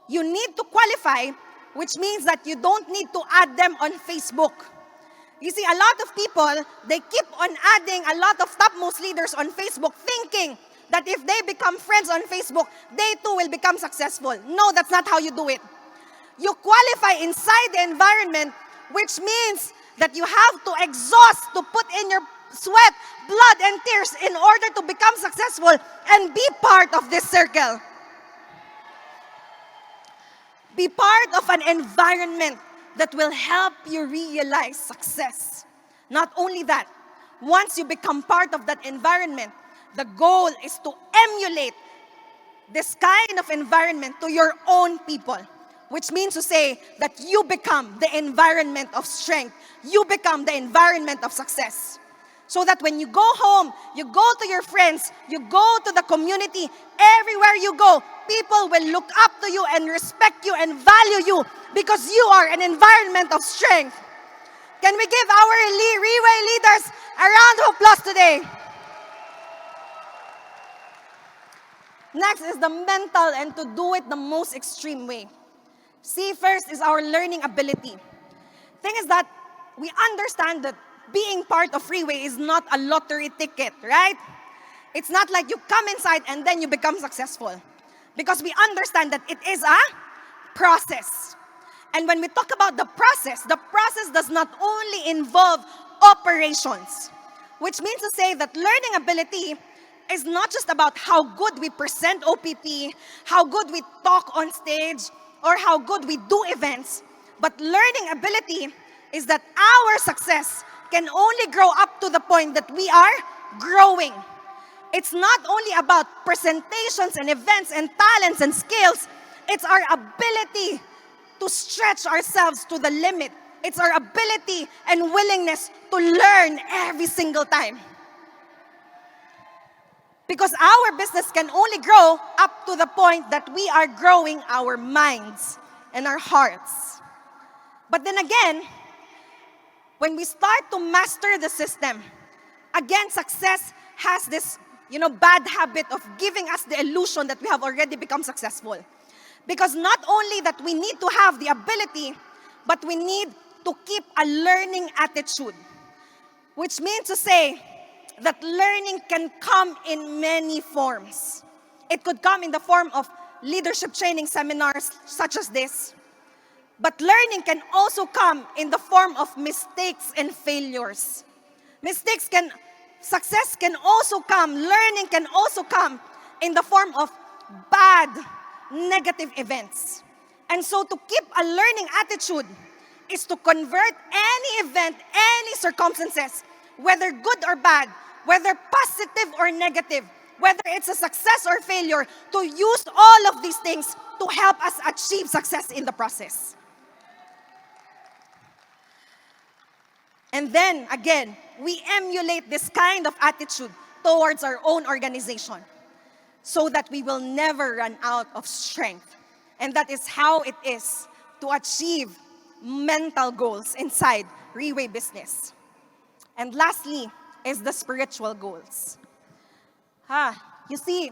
you need to qualify, which means that you don't need to add them on Facebook. You see, a lot of people, they keep on adding a lot of topmost leaders on Facebook thinking that if they become friends on Facebook, they too will become successful. No, that's not how you do it. You qualify inside the environment, which means that you have to exhaust, to put in your sweat, blood, and tears in order to become successful and be part of this circle. Be part of an environment that will help you realize success. Not only that, once you become part of that environment, the goal is to emulate this kind of environment to your own people, which means to say that you become the environment of strength. You become the environment of success. So that when you go home, you go to your friends, you go to the community, everywhere you go, people will look up to you and respect you and value you because you are an environment of strength. Can we give our Riway leaders a round of applause today? Next is the mental, and to do it the most extreme way. See, first is our learning ability. Thing is that we understand that being part of Riway is not a lottery ticket, right? It's not like you come inside and then you become successful. Because we understand that it is a process. And when we talk about the process does not only involve operations, which means to say that learning ability is not just about how good we present OPP, how good we talk on stage, or how good we do events, but learning ability is that our success can only grow up to the point that we are growing. It's not only about presentations and events and talents and skills, it's our ability to stretch ourselves to the limit. It's our ability and willingness to learn every single time. Because our business can only grow up to the point that we are growing our minds and our hearts. But then again, when we start to master the system, again, success has this, bad habit of giving us the illusion that we have already become successful. Because not only that we need to have the ability, but we need to keep a learning attitude. Which means to say that learning can come in many forms. It could come in the form of leadership training seminars such as this. But learning can also come in the form of mistakes and failures. Success can also come, learning can also come in the form of bad, negative events. And so to keep a learning attitude is to convert any event, any circumstances, whether good or bad, whether positive or negative, whether it's a success or failure, to use all of these things to help us achieve success in the process. And then, again, we emulate this kind of attitude towards our own organization so that we will never run out of strength. And that is how it is to achieve mental goals inside Riway business. And lastly is the spiritual goals. You see,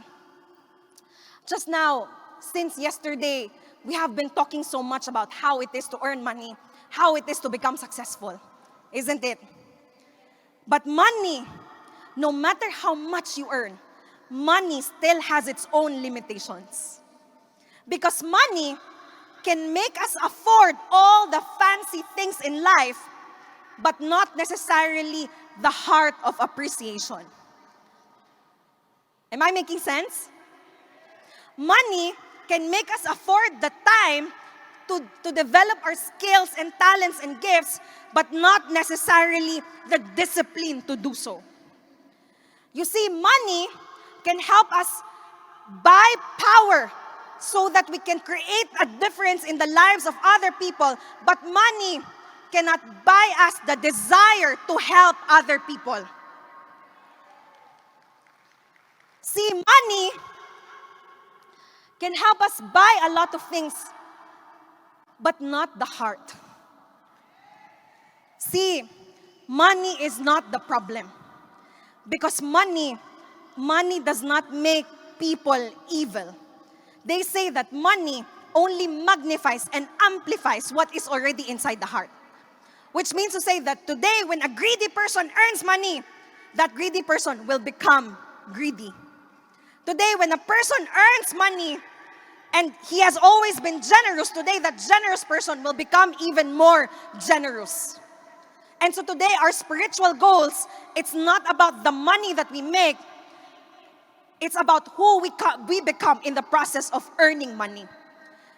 just now, since yesterday, we have been talking so much about how it is to earn money, how it is to become successful, isn't it? But money, no matter how much you earn, money still has its own limitations. Because money can make us afford all the fancy things in life, but not necessarily the heart of appreciation. Am I making sense? Money can make us afford the time to develop our skills and talents and gifts, but not necessarily the discipline to do so. You see, money can help us buy power so that we can create a difference in the lives of other people, but money cannot buy us the desire to help other people. See, money can help us buy a lot of things, but not the heart. See, money is not the problem. Because money does not make people evil. They say that money only magnifies and amplifies what is already inside the heart. Which means to say that today, when a greedy person earns money, that greedy person will become greedy. Today, when a person earns money and he has always been generous, today that generous person will become even more generous. And so today, our spiritual goals, it's not about the money that we make. It's about who we become in the process of earning money.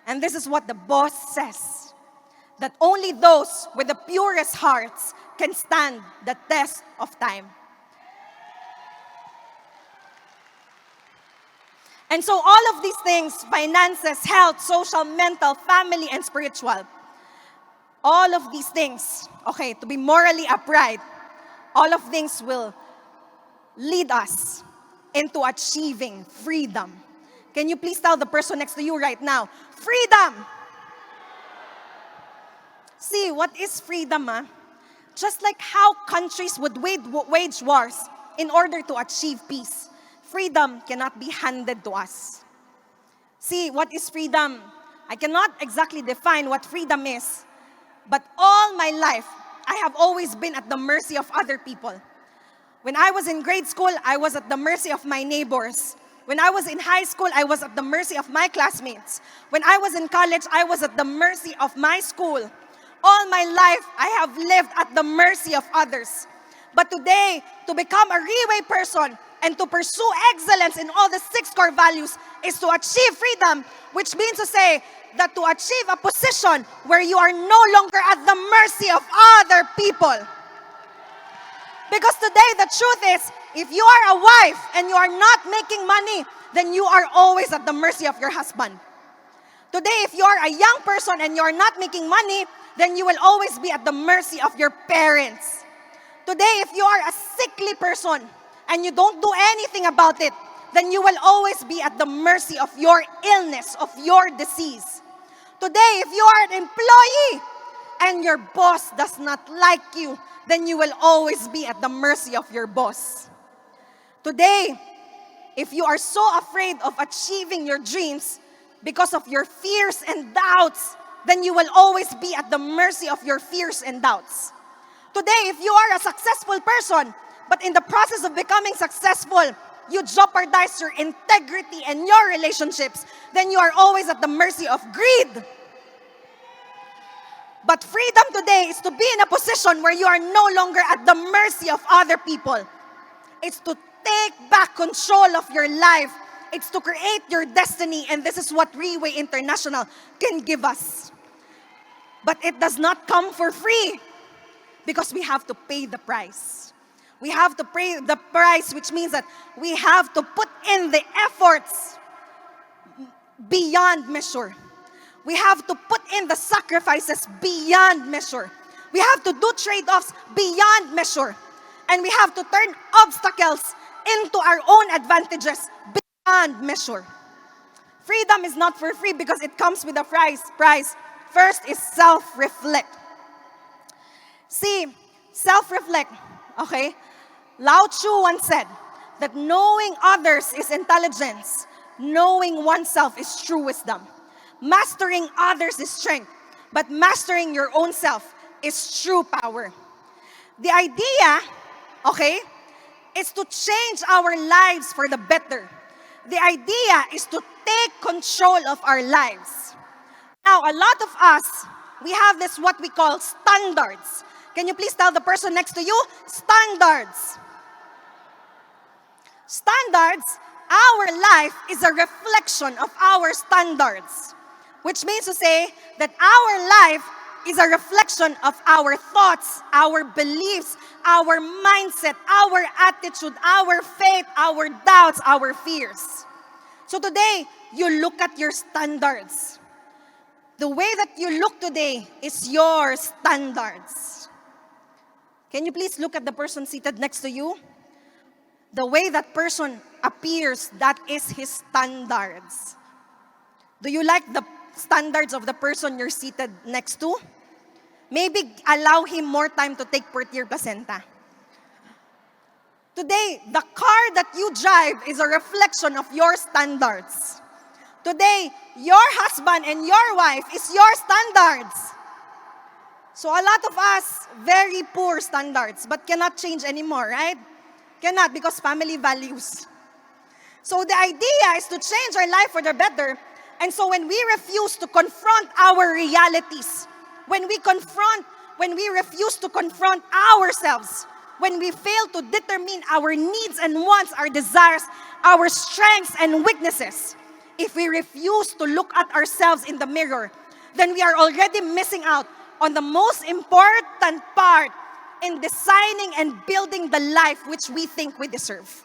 And this is what the boss says, that only those with the purest hearts can stand the test of time. And so all of these things, finances, health, social, mental, family, and spiritual, all of these things, okay, to be morally upright, all of things will lead us into achieving freedom. Can you please tell the person next to you right now, freedom? See, what is freedom? Just like how countries would wage wars in order to achieve peace, freedom cannot be handed to us. See, what is freedom? I cannot exactly define what freedom is, but all my life, I have always been at the mercy of other people. When I was in grade school, I was at the mercy of my neighbors. When I was in high school, I was at the mercy of my classmates. When I was in college, I was at the mercy of my school. All my life, I have lived at the mercy of others. But today, to become a Riway person and to pursue excellence in all the 6 core values is to achieve freedom, which means to say that to achieve a position where you are no longer at the mercy of other people. Because today, the truth is, if you are a wife and you are not making money, then you are always at the mercy of your husband. Today, if you are a young person and you are not making money, then you will always be at the mercy of your parents. Today, if you are a sickly person and you don't do anything about it, then you will always be at the mercy of your illness, of your disease. Today, if you are an employee and your boss does not like you, then you will always be at the mercy of your boss. Today, if you are so afraid of achieving your dreams because of your fears and doubts, then you will always be at the mercy of your fears and doubts. Today, if you are a successful person, but in the process of becoming successful, you jeopardize your integrity and your relationships, then you are always at the mercy of greed. But freedom today is to be in a position where you are no longer at the mercy of other people. It's to take back control of your life. It's to create your destiny, and this is what Riway International can give us. But it does not come for free because we have to pay the price. We have to pay the price, which means that we have to put in the efforts beyond measure. We have to put in the sacrifices beyond measure. We have to do trade-offs beyond measure. And we have to turn obstacles into our own advantages beyond measure. Freedom is not for free because it comes with a price. First is self-reflect. See, self-reflect, okay? Lao Tzu once said that knowing others is intelligence. Knowing oneself is true wisdom. Mastering others is strength, but mastering your own self is true power. The idea, okay, is to change our lives for the better. The idea is to take control of our lives. Now, a lot of us, we have this what we call standards. Can you please tell the person next to you? Standards. Standards, our life is a reflection of our standards. Which means to say that our life is a reflection of our thoughts, our beliefs, our mindset, our attitude, our faith, our doubts, our fears. So today, you look at your standards. The way that you look today is your standards. Can you please look at the person seated next to you? The way that person appears, that is his standards. Do you like the standards of the person you're seated next to? Maybe allow him more time to take portier placenta. Today, the car that you drive is a reflection of your standards. Today, your husband and your wife is your standards. So a lot of us, very poor standards, but cannot change anymore, right? Cannot, because family values. So the idea is to change our life for the better. And so when we refuse to confront our realities, when we refuse to confront ourselves, when we fail to determine our needs and wants, our desires, our strengths and weaknesses, if we refuse to look at ourselves in the mirror, then we are already missing out on the most important part in designing and building the life which we think we deserve.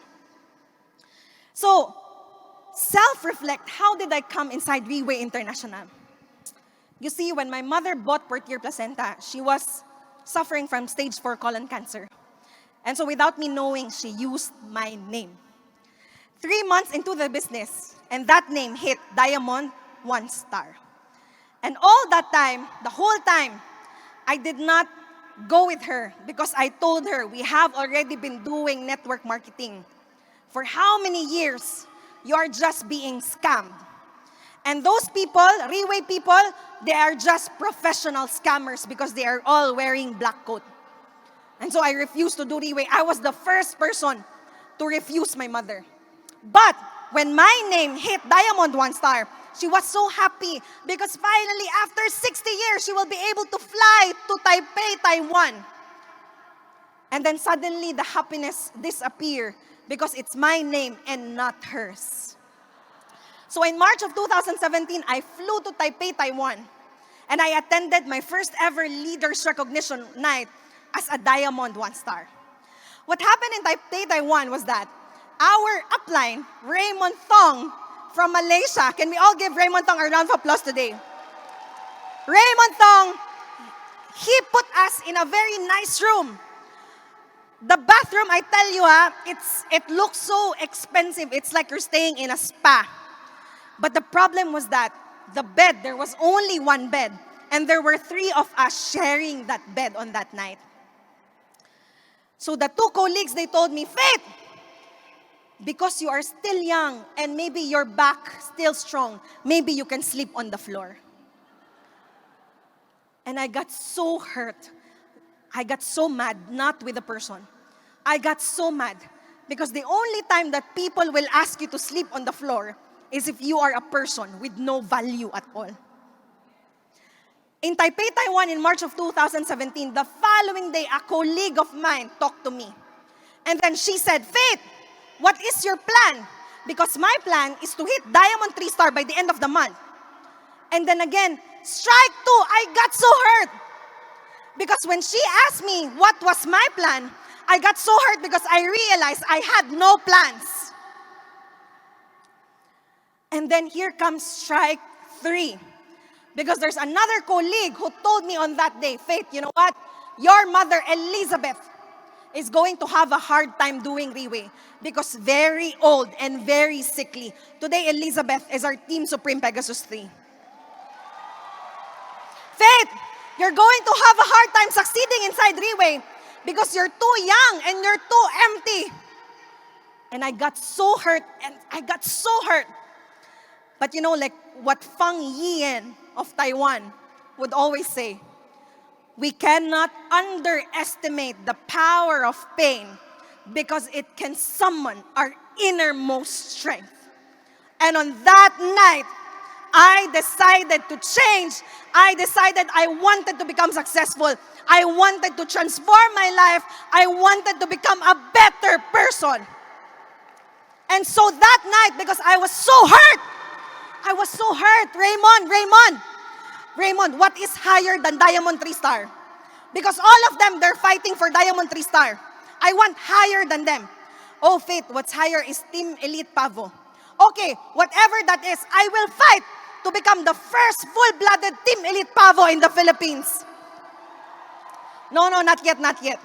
So, self-reflect, how did I come inside Riway International? You see, when my mother bought portier placenta, she was suffering from stage 4 colon cancer. And so without me knowing, she used my name. 3 months into the business, and that name hit Diamond 1 star. And all that time, the whole time, I did not go with her because I told her we have already been doing network marketing. For how many years you are just being scammed? And those people, Riway people, they are just professional scammers because they are all wearing black coat. And so I refused to do Riway. I was the first person to refuse my mother. But when my name hit Diamond 1 Star, she was so happy because finally, after 60 years, she will be able to fly to Taipei, Taiwan. And then suddenly, the happiness disappeared because it's my name and not hers. So in March of 2017, I flew to Taipei, Taiwan. And I attended my first ever Leaders Recognition Night as a Diamond 1 Star. What happened in Taipei, Taiwan was that our upline, Raymond Thong from Malaysia, can we all give Raymond Thong a round of applause today? Raymond Thong, he put us in a very nice room. The bathroom, I tell you, it looks so expensive. It's like you're staying in a spa. But the problem was that the bed, there was only one bed. And there were 3 of us sharing that bed on that night. So the 2 colleagues, they told me, Faith, because you are still young and maybe your back still strong, maybe you can sleep on the floor. And I got so hurt. I got so mad, not with the person. I got so mad because the only time that people will ask you to sleep on the floor is if you are a person with no value at all. In Taipei, Taiwan, in March of 2017, the following day, a colleague of mine talked to me. And then she said, Faith, what is your plan? Because my plan is to hit Diamond 3 Star by the end of the month. And then again, strike 2, I got so hurt. Because when she asked me what was my plan, I got so hurt because I realized I had no plans. And then here comes strike 3. Because there's another colleague who told me on that day, Faith, you know what? Your mother, Elizabeth, is going to have a hard time doing Riway because very old and very sickly. Today, Elizabeth is our Team Supreme Pegasus 3. Faith, you're going to have a hard time succeeding inside Riway because you're too young and you're too empty. And I got so hurt But you know, like what Fang Yian of Taiwan would always say, we cannot underestimate the power of pain because it can summon our innermost strength. And on that night, I decided to change. I decided I wanted to become successful. I wanted to transform my life. I wanted to become a better person. And so that night, because I was so hurt, Raymond, what is higher than Diamond 3 Star? Because all of them, they're fighting for Diamond 3 Star. I want higher than them. Oh, Faith, what's higher is Team Elite Pavo. Okay, whatever that is, I will fight to become the first full-blooded Team Elite Pavo in the Philippines. No, not yet.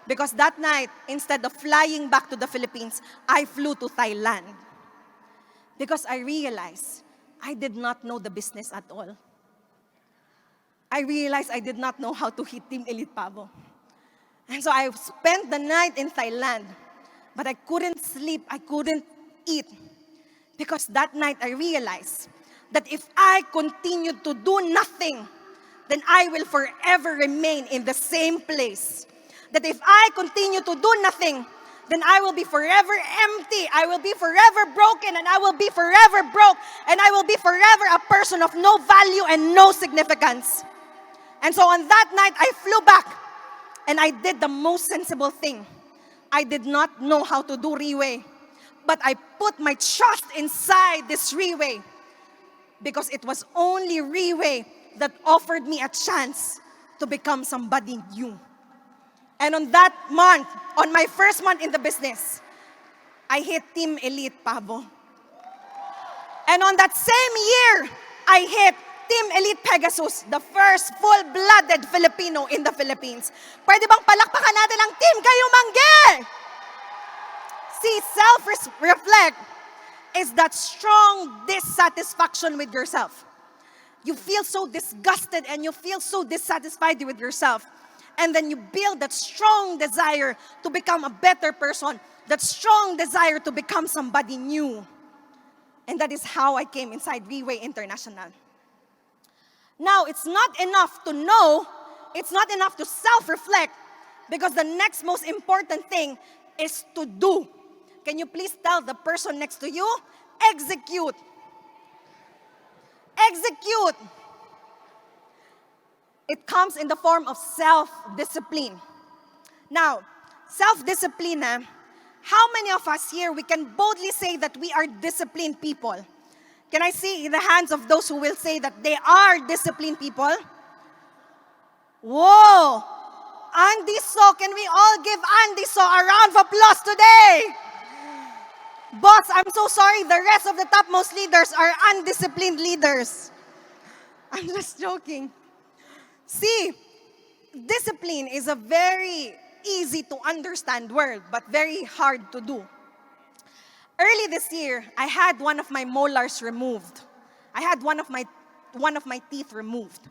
Because that night, instead of flying back to the Philippines, I flew to Thailand. Because I realized I did not know the business at all. I realized I did not know how to hit Team Elite Pavo. And so I spent the night in Thailand, but I couldn't sleep, I couldn't eat. Because that night I realized that if I continue to do nothing, then I will forever remain in the same place. That if I continue to do nothing, then I will be forever empty. I will be forever broken, and I will be forever broke, and I will be forever a person of no value and no significance. And so on that night, I flew back, and I did the most sensible thing. I did not know how to do Riway, but I put my trust inside this Riway because it was only Riway that offered me a chance to become somebody new. And on that month, on my first month in the business, I hit Team Elite Pavo. And on that same year, I hit Team Elite Pegasus, the first full-blooded Filipino in the Philippines. Pwede bang palakpakan natin ang Team Kayumangge? See, self-reflect is that strong dissatisfaction with yourself. You feel so disgusted and you feel so dissatisfied with yourself. And then you build that strong desire to become a better person, that strong desire to become somebody new. And that is how I came inside Riway International. Now, it's not enough to know, it's not enough to self-reflect, because the next most important thing is to do. Can you please tell the person next to you? Execute. Execute. It comes in the form of self-discipline. Now, self-discipline, how many of us here, we can boldly say that we are disciplined people? Can I see in the hands of those who will say that they are disciplined people? Whoa! Andy So, can we all give Andy So a round of applause today? Boss, I'm so sorry, the rest of the topmost leaders are undisciplined leaders. I'm just joking. See, discipline is a very easy to understand word, but very hard to do. Early this year, I had one of my molars removed. I had one of my teeth removed.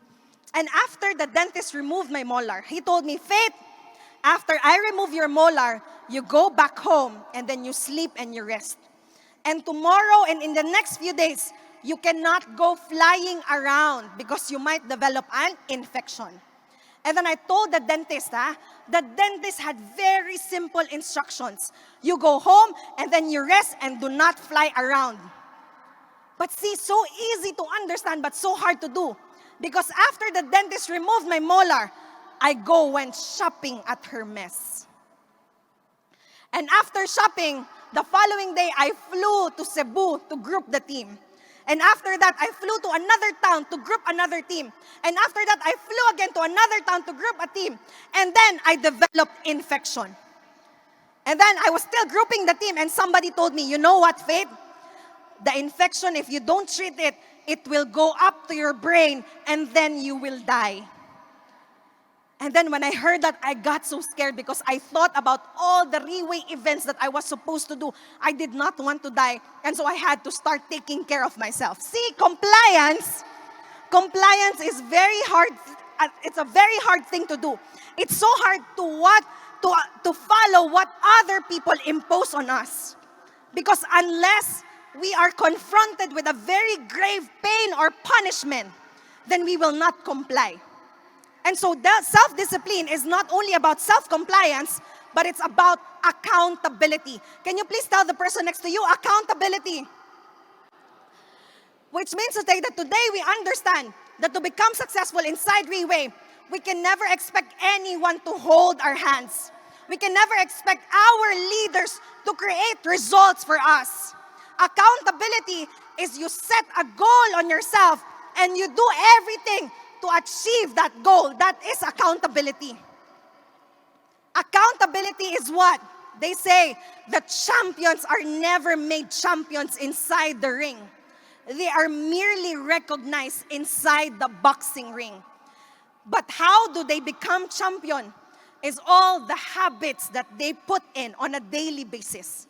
And after the dentist removed my molar, he told me, Faith, after I remove your molar, you go back home and then you sleep and you rest. And tomorrow and in the next few days, you cannot go flying around because you might develop an infection. And then I told the dentist, the dentist had very simple instructions. You go home and then you rest and do not fly around. But see, so easy to understand but so hard to do. Because after the dentist removed my molar, I went shopping at Hermes. And after shopping, the following day, I flew to Cebu to group the team. And after that, I flew to another town to group another team. And after that, I flew again to another town to group a team. And then I developed infection. And then I was still grouping the team and somebody told me, you know what, Faith? The infection, if you don't treat it, it will go up to your brain and then you will die. And then when I heard that, I got so scared because I thought about all the Riway events that I was supposed to do. I did not want to die. And so I had to start taking care of myself. See, compliance is very hard. It's a very hard thing to do. It's so hard to follow what other people impose on us. Because unless we are confronted with a very grave pain or punishment, then we will not comply. And so that self-discipline is not only about self-compliance, but it's about accountability. Can you please tell the person next to you, accountability? Which means to say that today we understand that to become successful inside Riway, we can never expect anyone to hold our hands. We can never expect our leaders to create results for us. Accountability is you set a goal on yourself and you do everything to achieve that goal. That is accountability. Accountability is what? They say that champions are never made champions inside the ring. They are merely recognized inside the boxing ring. But how do they become champion? Is all the habits that they put in on a daily basis.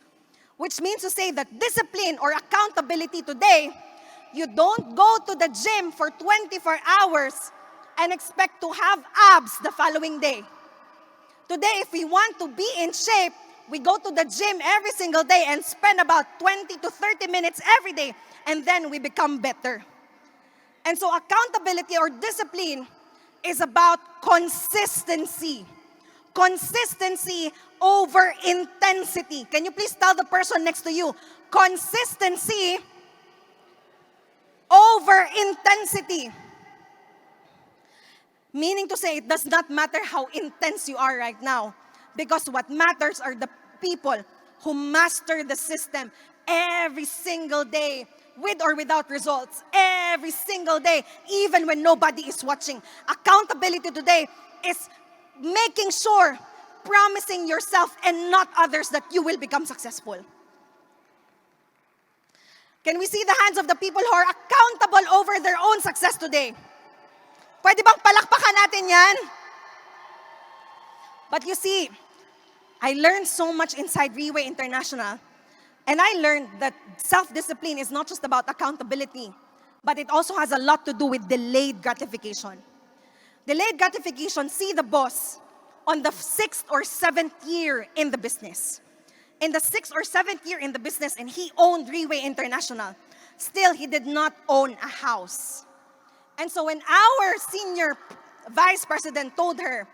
Which means to say that discipline or accountability today, you don't go to the gym for 24 hours and expect to have abs the following day. Today, if we want to be in shape, we go to the gym every single day and spend about 20 to 30 minutes every day, and then we become better. And so accountability or discipline is about consistency. Consistency over intensity. Can you please tell the person next to you, consistency over intensity. Meaning to say, it does not matter how intense you are right now, because what matters are the people who master the system every single day, with or without results, every single day, even when nobody is watching. Accountability today is making sure, promising yourself and not others that you will become successful. Can we see the hands of the people who are accountable over their own success today? Pwede bang palakpakan natin yan? But you see, I learned so much inside Riway International. And I learned that self-discipline is not just about accountability, but it also has a lot to do with delayed gratification. Delayed gratification, see the boss on the 6th or 7th year in the business. In the 6th or 7th year in the business, and he owned Riway International. Still, he did not own a house. And so when our senior vice president told him,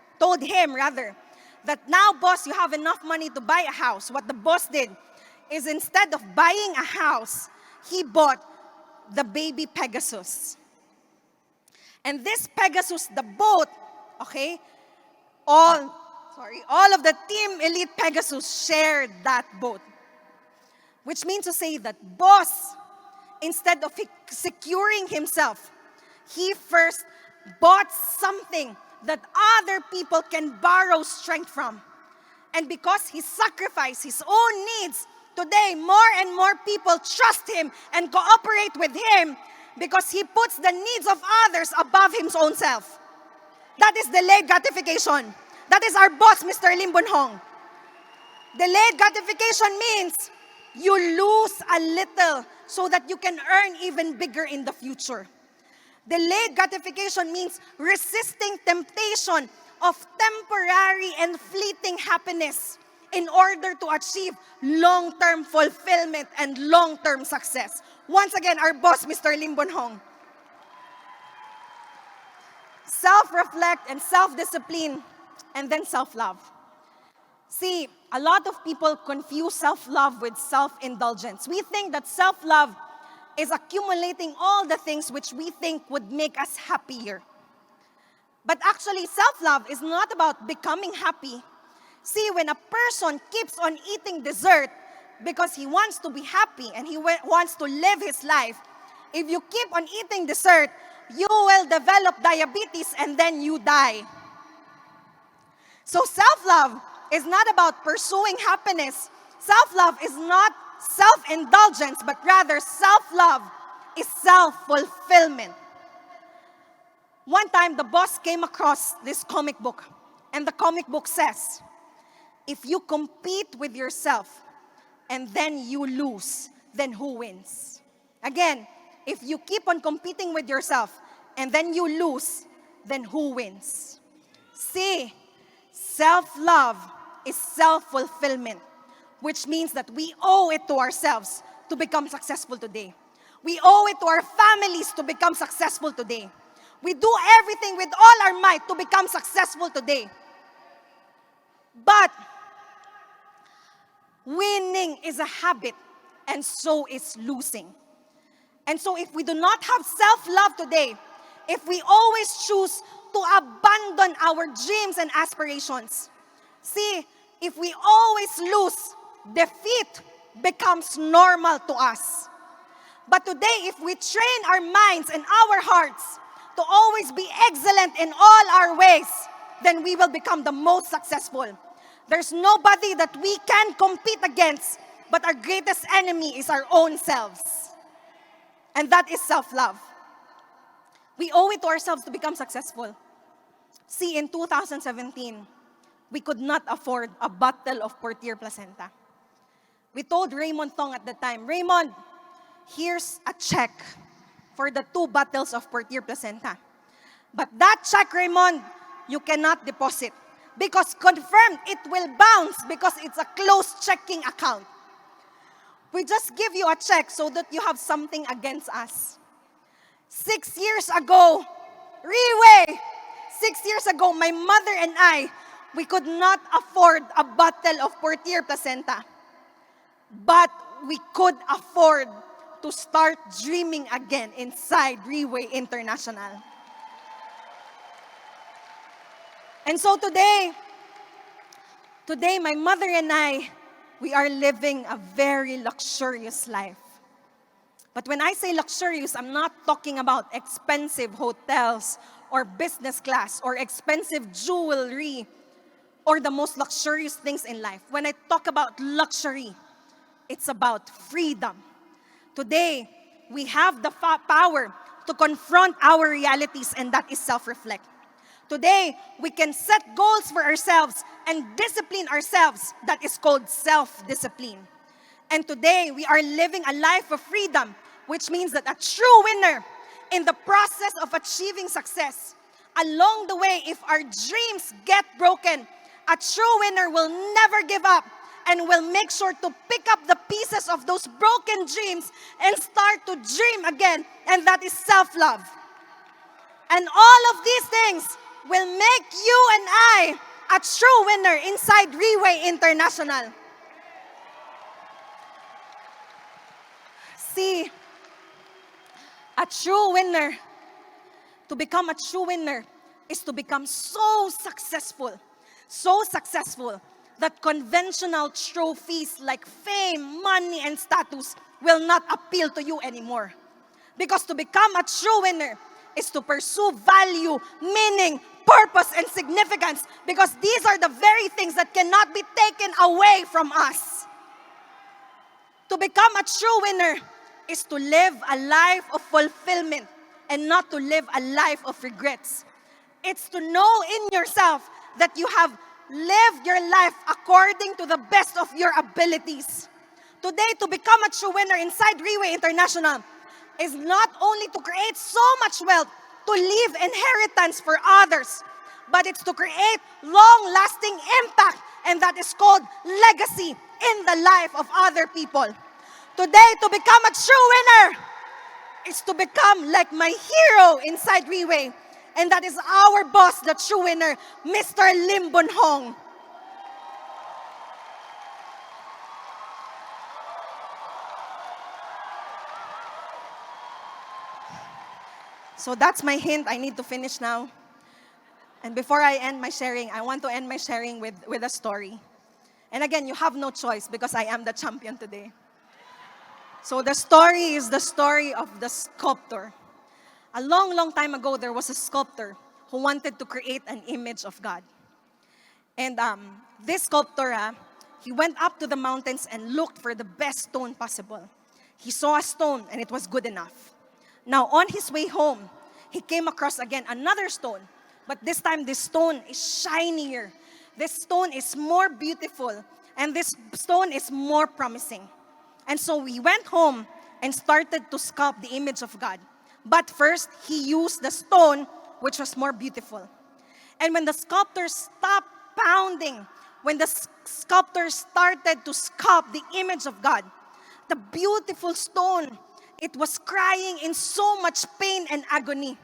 that now, boss, you have enough money to buy a house, what the boss did is instead of buying a house, he bought the baby Pegasus. And this Pegasus, the boat, okay, all of the Team Elite Pegasus shared that boat. Which means to say that boss, instead of securing himself, he first bought something that other people can borrow strength from. And because he sacrificed his own needs, today more and more people trust him and cooperate with him because he puts the needs of others above his own self. That is delayed gratification. That is our boss, Mr. Lim Boon Hong. Delayed gratification means you lose a little so that you can earn even bigger in the future. Delayed gratification means resisting temptation of temporary and fleeting happiness in order to achieve long-term fulfillment and long-term success. Once again, our boss, Mr. Lim Boon Hong. Self-reflect and self-discipline, and then self-love. See, a lot of people confuse self-love with self-indulgence. We think that self-love is accumulating all the things which we think would make us happier. But actually, self-love is not about becoming happy. See, when a person keeps on eating dessert because he wants to be happy and he wants to live his life, if you keep on eating dessert, you will develop diabetes and then you die. So self-love is not about pursuing happiness. Self-love is not self-indulgence, but rather self-love is self-fulfillment. One time, the boss came across this comic book, and the comic book says, if you compete with yourself and then you lose, then who wins? Again, if you keep on competing with yourself and then you lose, then who wins? See, self-love is self-fulfillment, which means that we owe it to ourselves to become successful today. We owe it to our families to become successful today. We do everything with all our might to become successful today. But winning is a habit, and so is losing. And so if we do not have self-love today, if we always choose to abandon our dreams and aspirations, see, if we always lose, defeat becomes normal to us. But today, if we train our minds and our hearts to always be excellent in all our ways, then we will become the most successful. There's nobody that we can compete against, but our greatest enemy is our own selves. And that is self-love. We owe it to ourselves to become successful. See, in 2017, we could not afford a bottle of Portier placenta. We told Raymond Tong at the time, Raymond, here's a check for the 2 bottles of Portier placenta. But that check, Raymond, you cannot deposit. Because confirmed, it will bounce because it's a closed checking account. We just give you a check so that you have something against us. 6 years ago, Riway, 6 years ago, my mother and I, we could not afford a bottle of Portier placenta. But we could afford to start dreaming again inside Riway International. And so today, my mother and I, we are living a very luxurious life. But when I say luxurious, I'm not talking about expensive hotels or business class or expensive jewelry or the most luxurious things in life. When I talk about luxury, it's about freedom. Today, we have the power to confront our realities, and that is self-reflect. Today, we can set goals for ourselves and discipline ourselves. That is called self-discipline. And today, we are living a life of freedom, which means that a true winner in the process of achieving success, along the way, if our dreams get broken, A true winner will never give up and will make sure to pick up the pieces of those broken dreams and start to dream again, and that is self-love. And all of these things will make you and I a true winner inside Riway International. See, a true winner, to become a true winner is to become so successful that conventional trophies like fame, money, and status will not appeal to you anymore. Because to become a true winner is to pursue value, meaning, purpose, and significance, because these are the very things that cannot be taken away from us. To become a true winner is to live a life of fulfillment and not to live a life of regrets. It's to know in yourself that you have lived your life according to the best of your abilities. Today, to become a true winner inside Riway International is not only to create so much wealth, to leave inheritance for others, but it's to create long-lasting impact, and that is called legacy in the life of other people. Today, to become a true winner is to become like my hero inside Riway, and that is our boss, the true winner, Mr. Lim Bun Hong. So that's my hint. I need to finish now. And before I end my sharing, I want to end my sharing with a story. And again, you have no choice because I am the champion today. So the story is the story of the sculptor. A long, long time ago, there was a sculptor who wanted to create an image of God. And this sculptor, he went up to the mountains and looked for the best stone possible. He saw a stone and it was good enough. Now, on his way home, he came across again another stone. But this time, this stone is shinier. This stone is more beautiful. And this stone is more promising. And so he went home and started to sculpt the image of God. But first, he used the stone, which was more beautiful. And when the sculptor stopped pounding, when the sculptor started to sculpt the image of God, the beautiful stone, it was crying in so much pain and agony.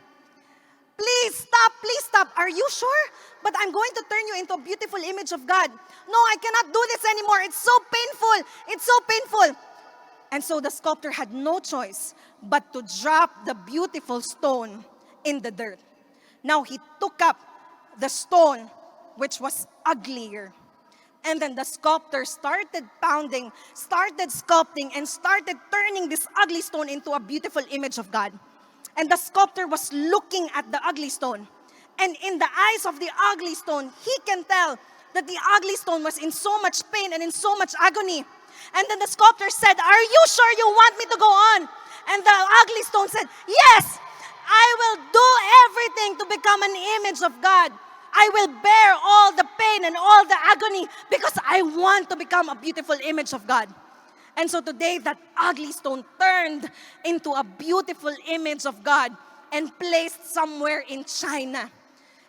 Please stop. Are you sure? But I'm going to turn you into a beautiful image of God. No, I cannot do this anymore. It's so painful. And so the sculptor had no choice but to drop the beautiful stone in the dirt. Now he took up the stone, which was uglier. And then the sculptor started pounding, started sculpting, and started turning this ugly stone into a beautiful image of God. And the sculptor was looking at the ugly stone. And in the eyes of the ugly stone, he can tell that the ugly stone was in so much pain and in so much agony. And then the sculptor said, "Are you sure you want me to go on?" And the ugly stone said, "Yes, I will do everything to become an image of God. I will bear all the pain and all the agony because I want to become a beautiful image of God." And so today, that ugly stone turned into a beautiful image of God and placed somewhere in China.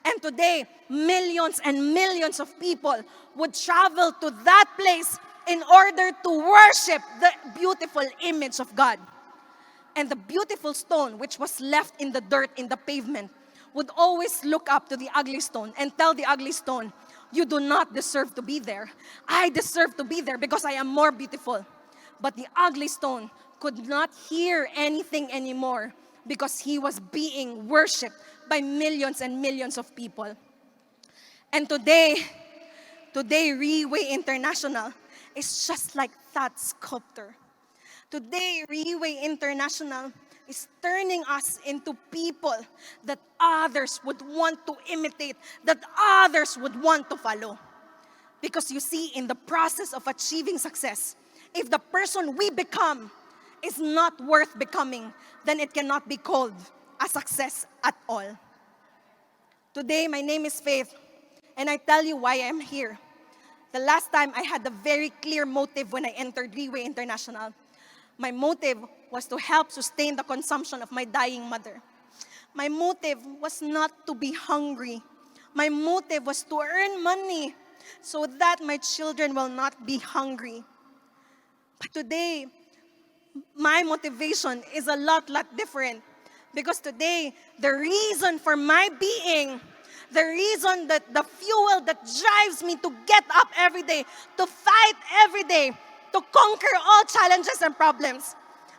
And today, millions and millions of people would travel to that place in order to worship the beautiful image of God. And the beautiful stone, which was left in the dirt, in the pavement, would always look up to the ugly stone and tell the ugly stone, "You do not deserve to be there. I deserve to be there because I am more beautiful." But the ugly stone could not hear anything anymore because he was being worshipped by millions and millions of people. And today, Riway International is just like that sculptor. Today, Riway International is turning us into people that others would want to imitate, that others would want to follow. Because you see, in the process of achieving success, if the person we become is not worth becoming, then it cannot be called a success at all. Today, my name is Faith, and I tell you why I'm here. The last time I had a very clear motive when I entered Riway International. My motive was to help sustain the consumption of my dying mother. My motive was not to be hungry. My motive was to earn money so that my children will not be hungry. But today, my motivation is a lot different. Because today, the reason for my being, the reason that the fuel that drives me to get up every day, to fight every day, to conquer all challenges and problems,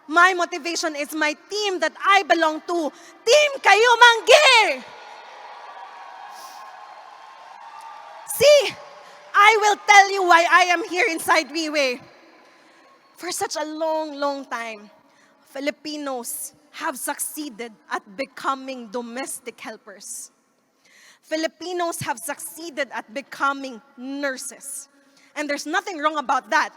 my motivation is my team that I belong to, Team Kayo Manggi! See, I will tell you why I am here inside Riway. For such a long time, Filipinos have succeeded at becoming domestic helpers. Filipinos have succeeded at becoming nurses. And there's nothing wrong about that.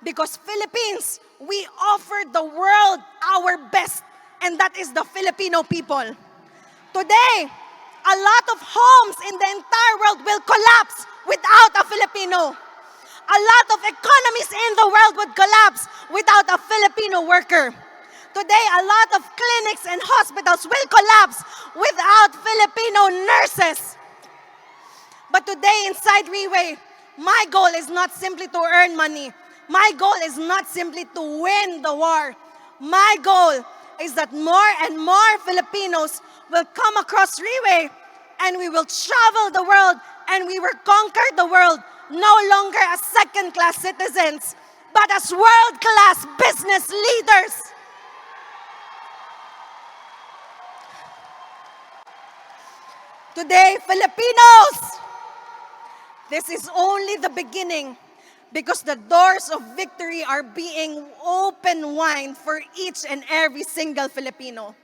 Because Philippines, we offer the world our best. And that is the Filipino people. Today, a lot of homes in the entire world will collapse without a Filipino. A lot of economies in the world would collapse without a Filipino worker. Today, a lot of clinics and hospitals will collapse without Filipino nurses. But today, inside Riway, my goal is not simply to earn money. My goal is not simply to win the war. My goal is that more and more Filipinos will come across Riway and we will travel the world and we will conquer the world, no longer as second-class citizens, but as world-class business leaders. Today, Filipinos, this is only the beginning because the doors of victory are being open wide for each and every single Filipino.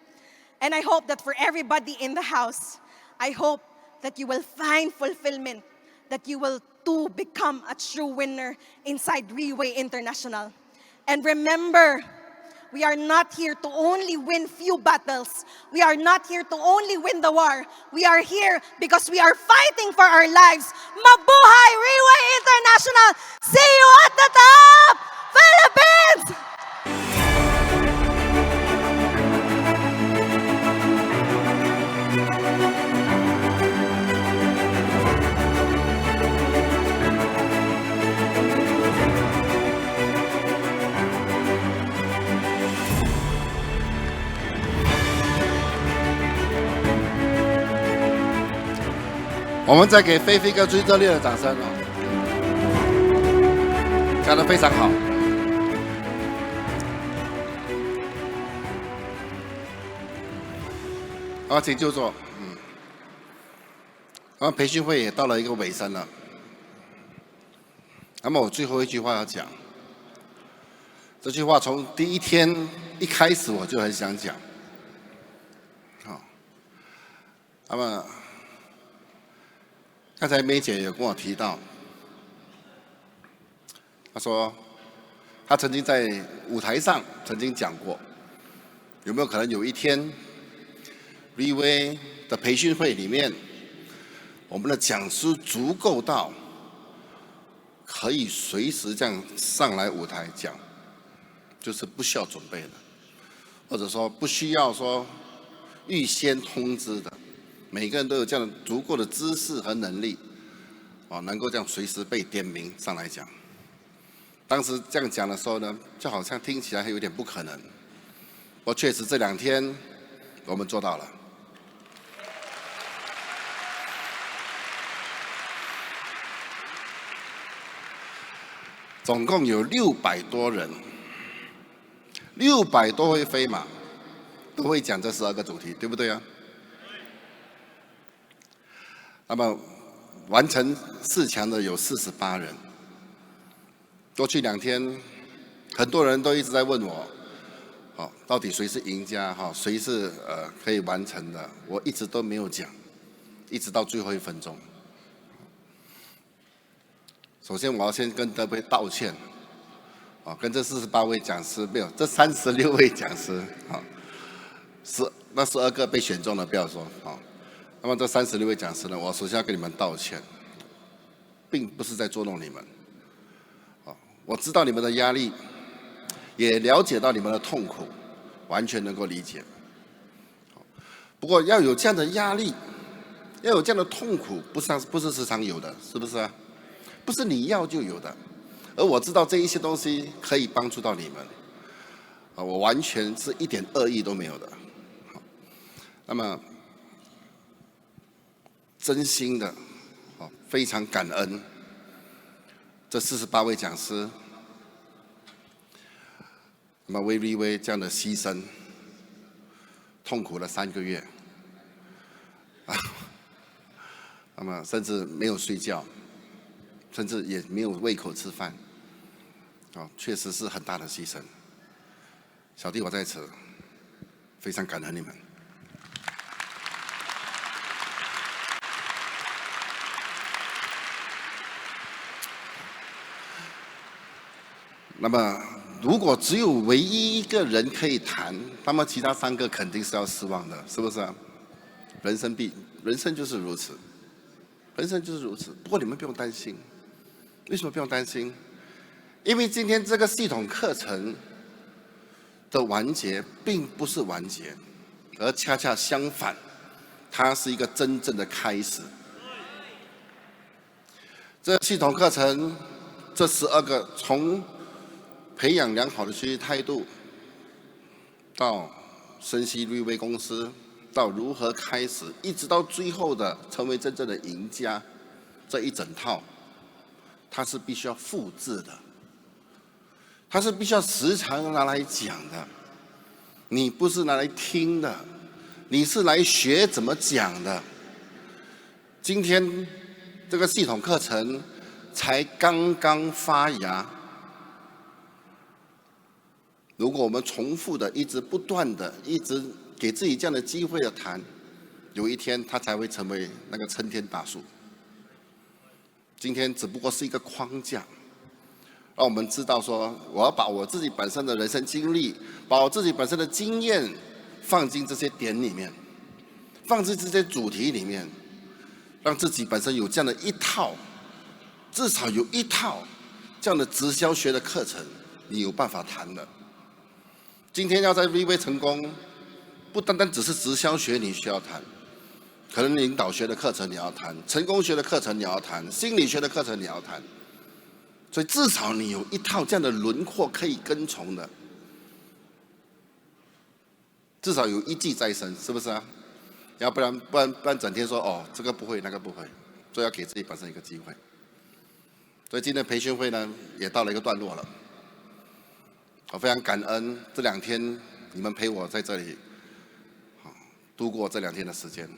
And I hope that for everybody in the house, I hope that you will find fulfillment, that you will too become a true winner inside Riway International. And remember, we are not here to only win few battles. We are not here to only win the war. We are here because we are fighting for our lives. Mabuhay Riway International! See you at the top, Philippines!我们再给菲菲哥最热烈的掌声哦，讲得非常好。好，请就坐。培训会也到了一个尾声了。那么我最后一句话要讲，这句话从第一天一开始我就很想讲。好，那么。刚才梅姐有跟我提到，她说她曾经在舞台上曾经讲过，有没有可能有一天 Riway 的培训会里面，我们的讲师足够到可以随时这样上来舞台讲，就是不需要准备的，或者说不需要说预先通知的。每个人都有这样的足够的知识和能力，能够这样随时被点名上来讲。当时这样讲的时候呢，就好像听起来还有点不可能。不过确实这2天我们做到了。总共有600多人，600多位飞马都会讲这12个主题，对不对啊？那么完成4强的有48人。过去2天，很多人都一直在问我，到底谁是赢家？谁是可以完成的？我一直都没有讲，一直到最后1分钟。首先，我要先跟各位道歉，跟这48位讲师没有，这36位讲师，那12个被选中的不要说，那么这36位讲师呢，我首先要跟你们道歉，并不是在捉弄你们。我知道你们的压力，也了解到你们的痛苦，完全能够理解。不过要有这样的压力，要有这样的痛苦，不是时常有的，是不是啊？不是你要就有的。而我知道这一些东西可以帮助到你们，我完全是一点恶意都没有的。那么，真心的，非常感恩这48位讲师，那么为Riway这样的牺牲，痛苦了3个月，那么甚至没有睡觉，甚至也没有胃口吃饭，确实是很大的牺牲。小弟我在此非常感恩你们。那么，如果只有唯一一个人可以谈，那么其他3个肯定是要失望的，是不是啊？人生就是如此，人生就是如此。不过你们不用担心，为什么不用担心？因为今天这个系统课程的完结并不是完结，而恰恰相反，它是一个真正的开始。这系统课程，这12个从培养良好的学习态度，到深悉Riway公司，到如何开始，一直到最后的成为真正的赢家，这一整套，它是必须要复制的，它是必须要时常拿来讲的。你不是拿来听的，你是来学怎么讲的。今天这个系统课程才刚刚发芽。如果我们重复的、一直不断的、一直给自己这样的机会的谈，有一天它才会成为那个参天大树。今天只不过是一个框架，让我们知道说，我要把我自己本身的人生经历，把我自己本身的经验放进这些点里面，放进这些主题里面，让自己本身有这样的一套，至少有一套这样的直销学的课程，你有办法谈的。今天要在Riway成功，不单单只是直销学你需要谈，可能领导学的课程你要谈，成功学的课程你要谈，心理学的课程你要谈，所以至少你有一套这样的轮廓可以跟从的，至少有一技在身，是不是啊？要不然整天说这个不会那个不会，所以要给自己本身一个机会。所以今天培训会呢也到了一个段落了。我非常感恩这2天你们陪我在这里度过这2天的时间。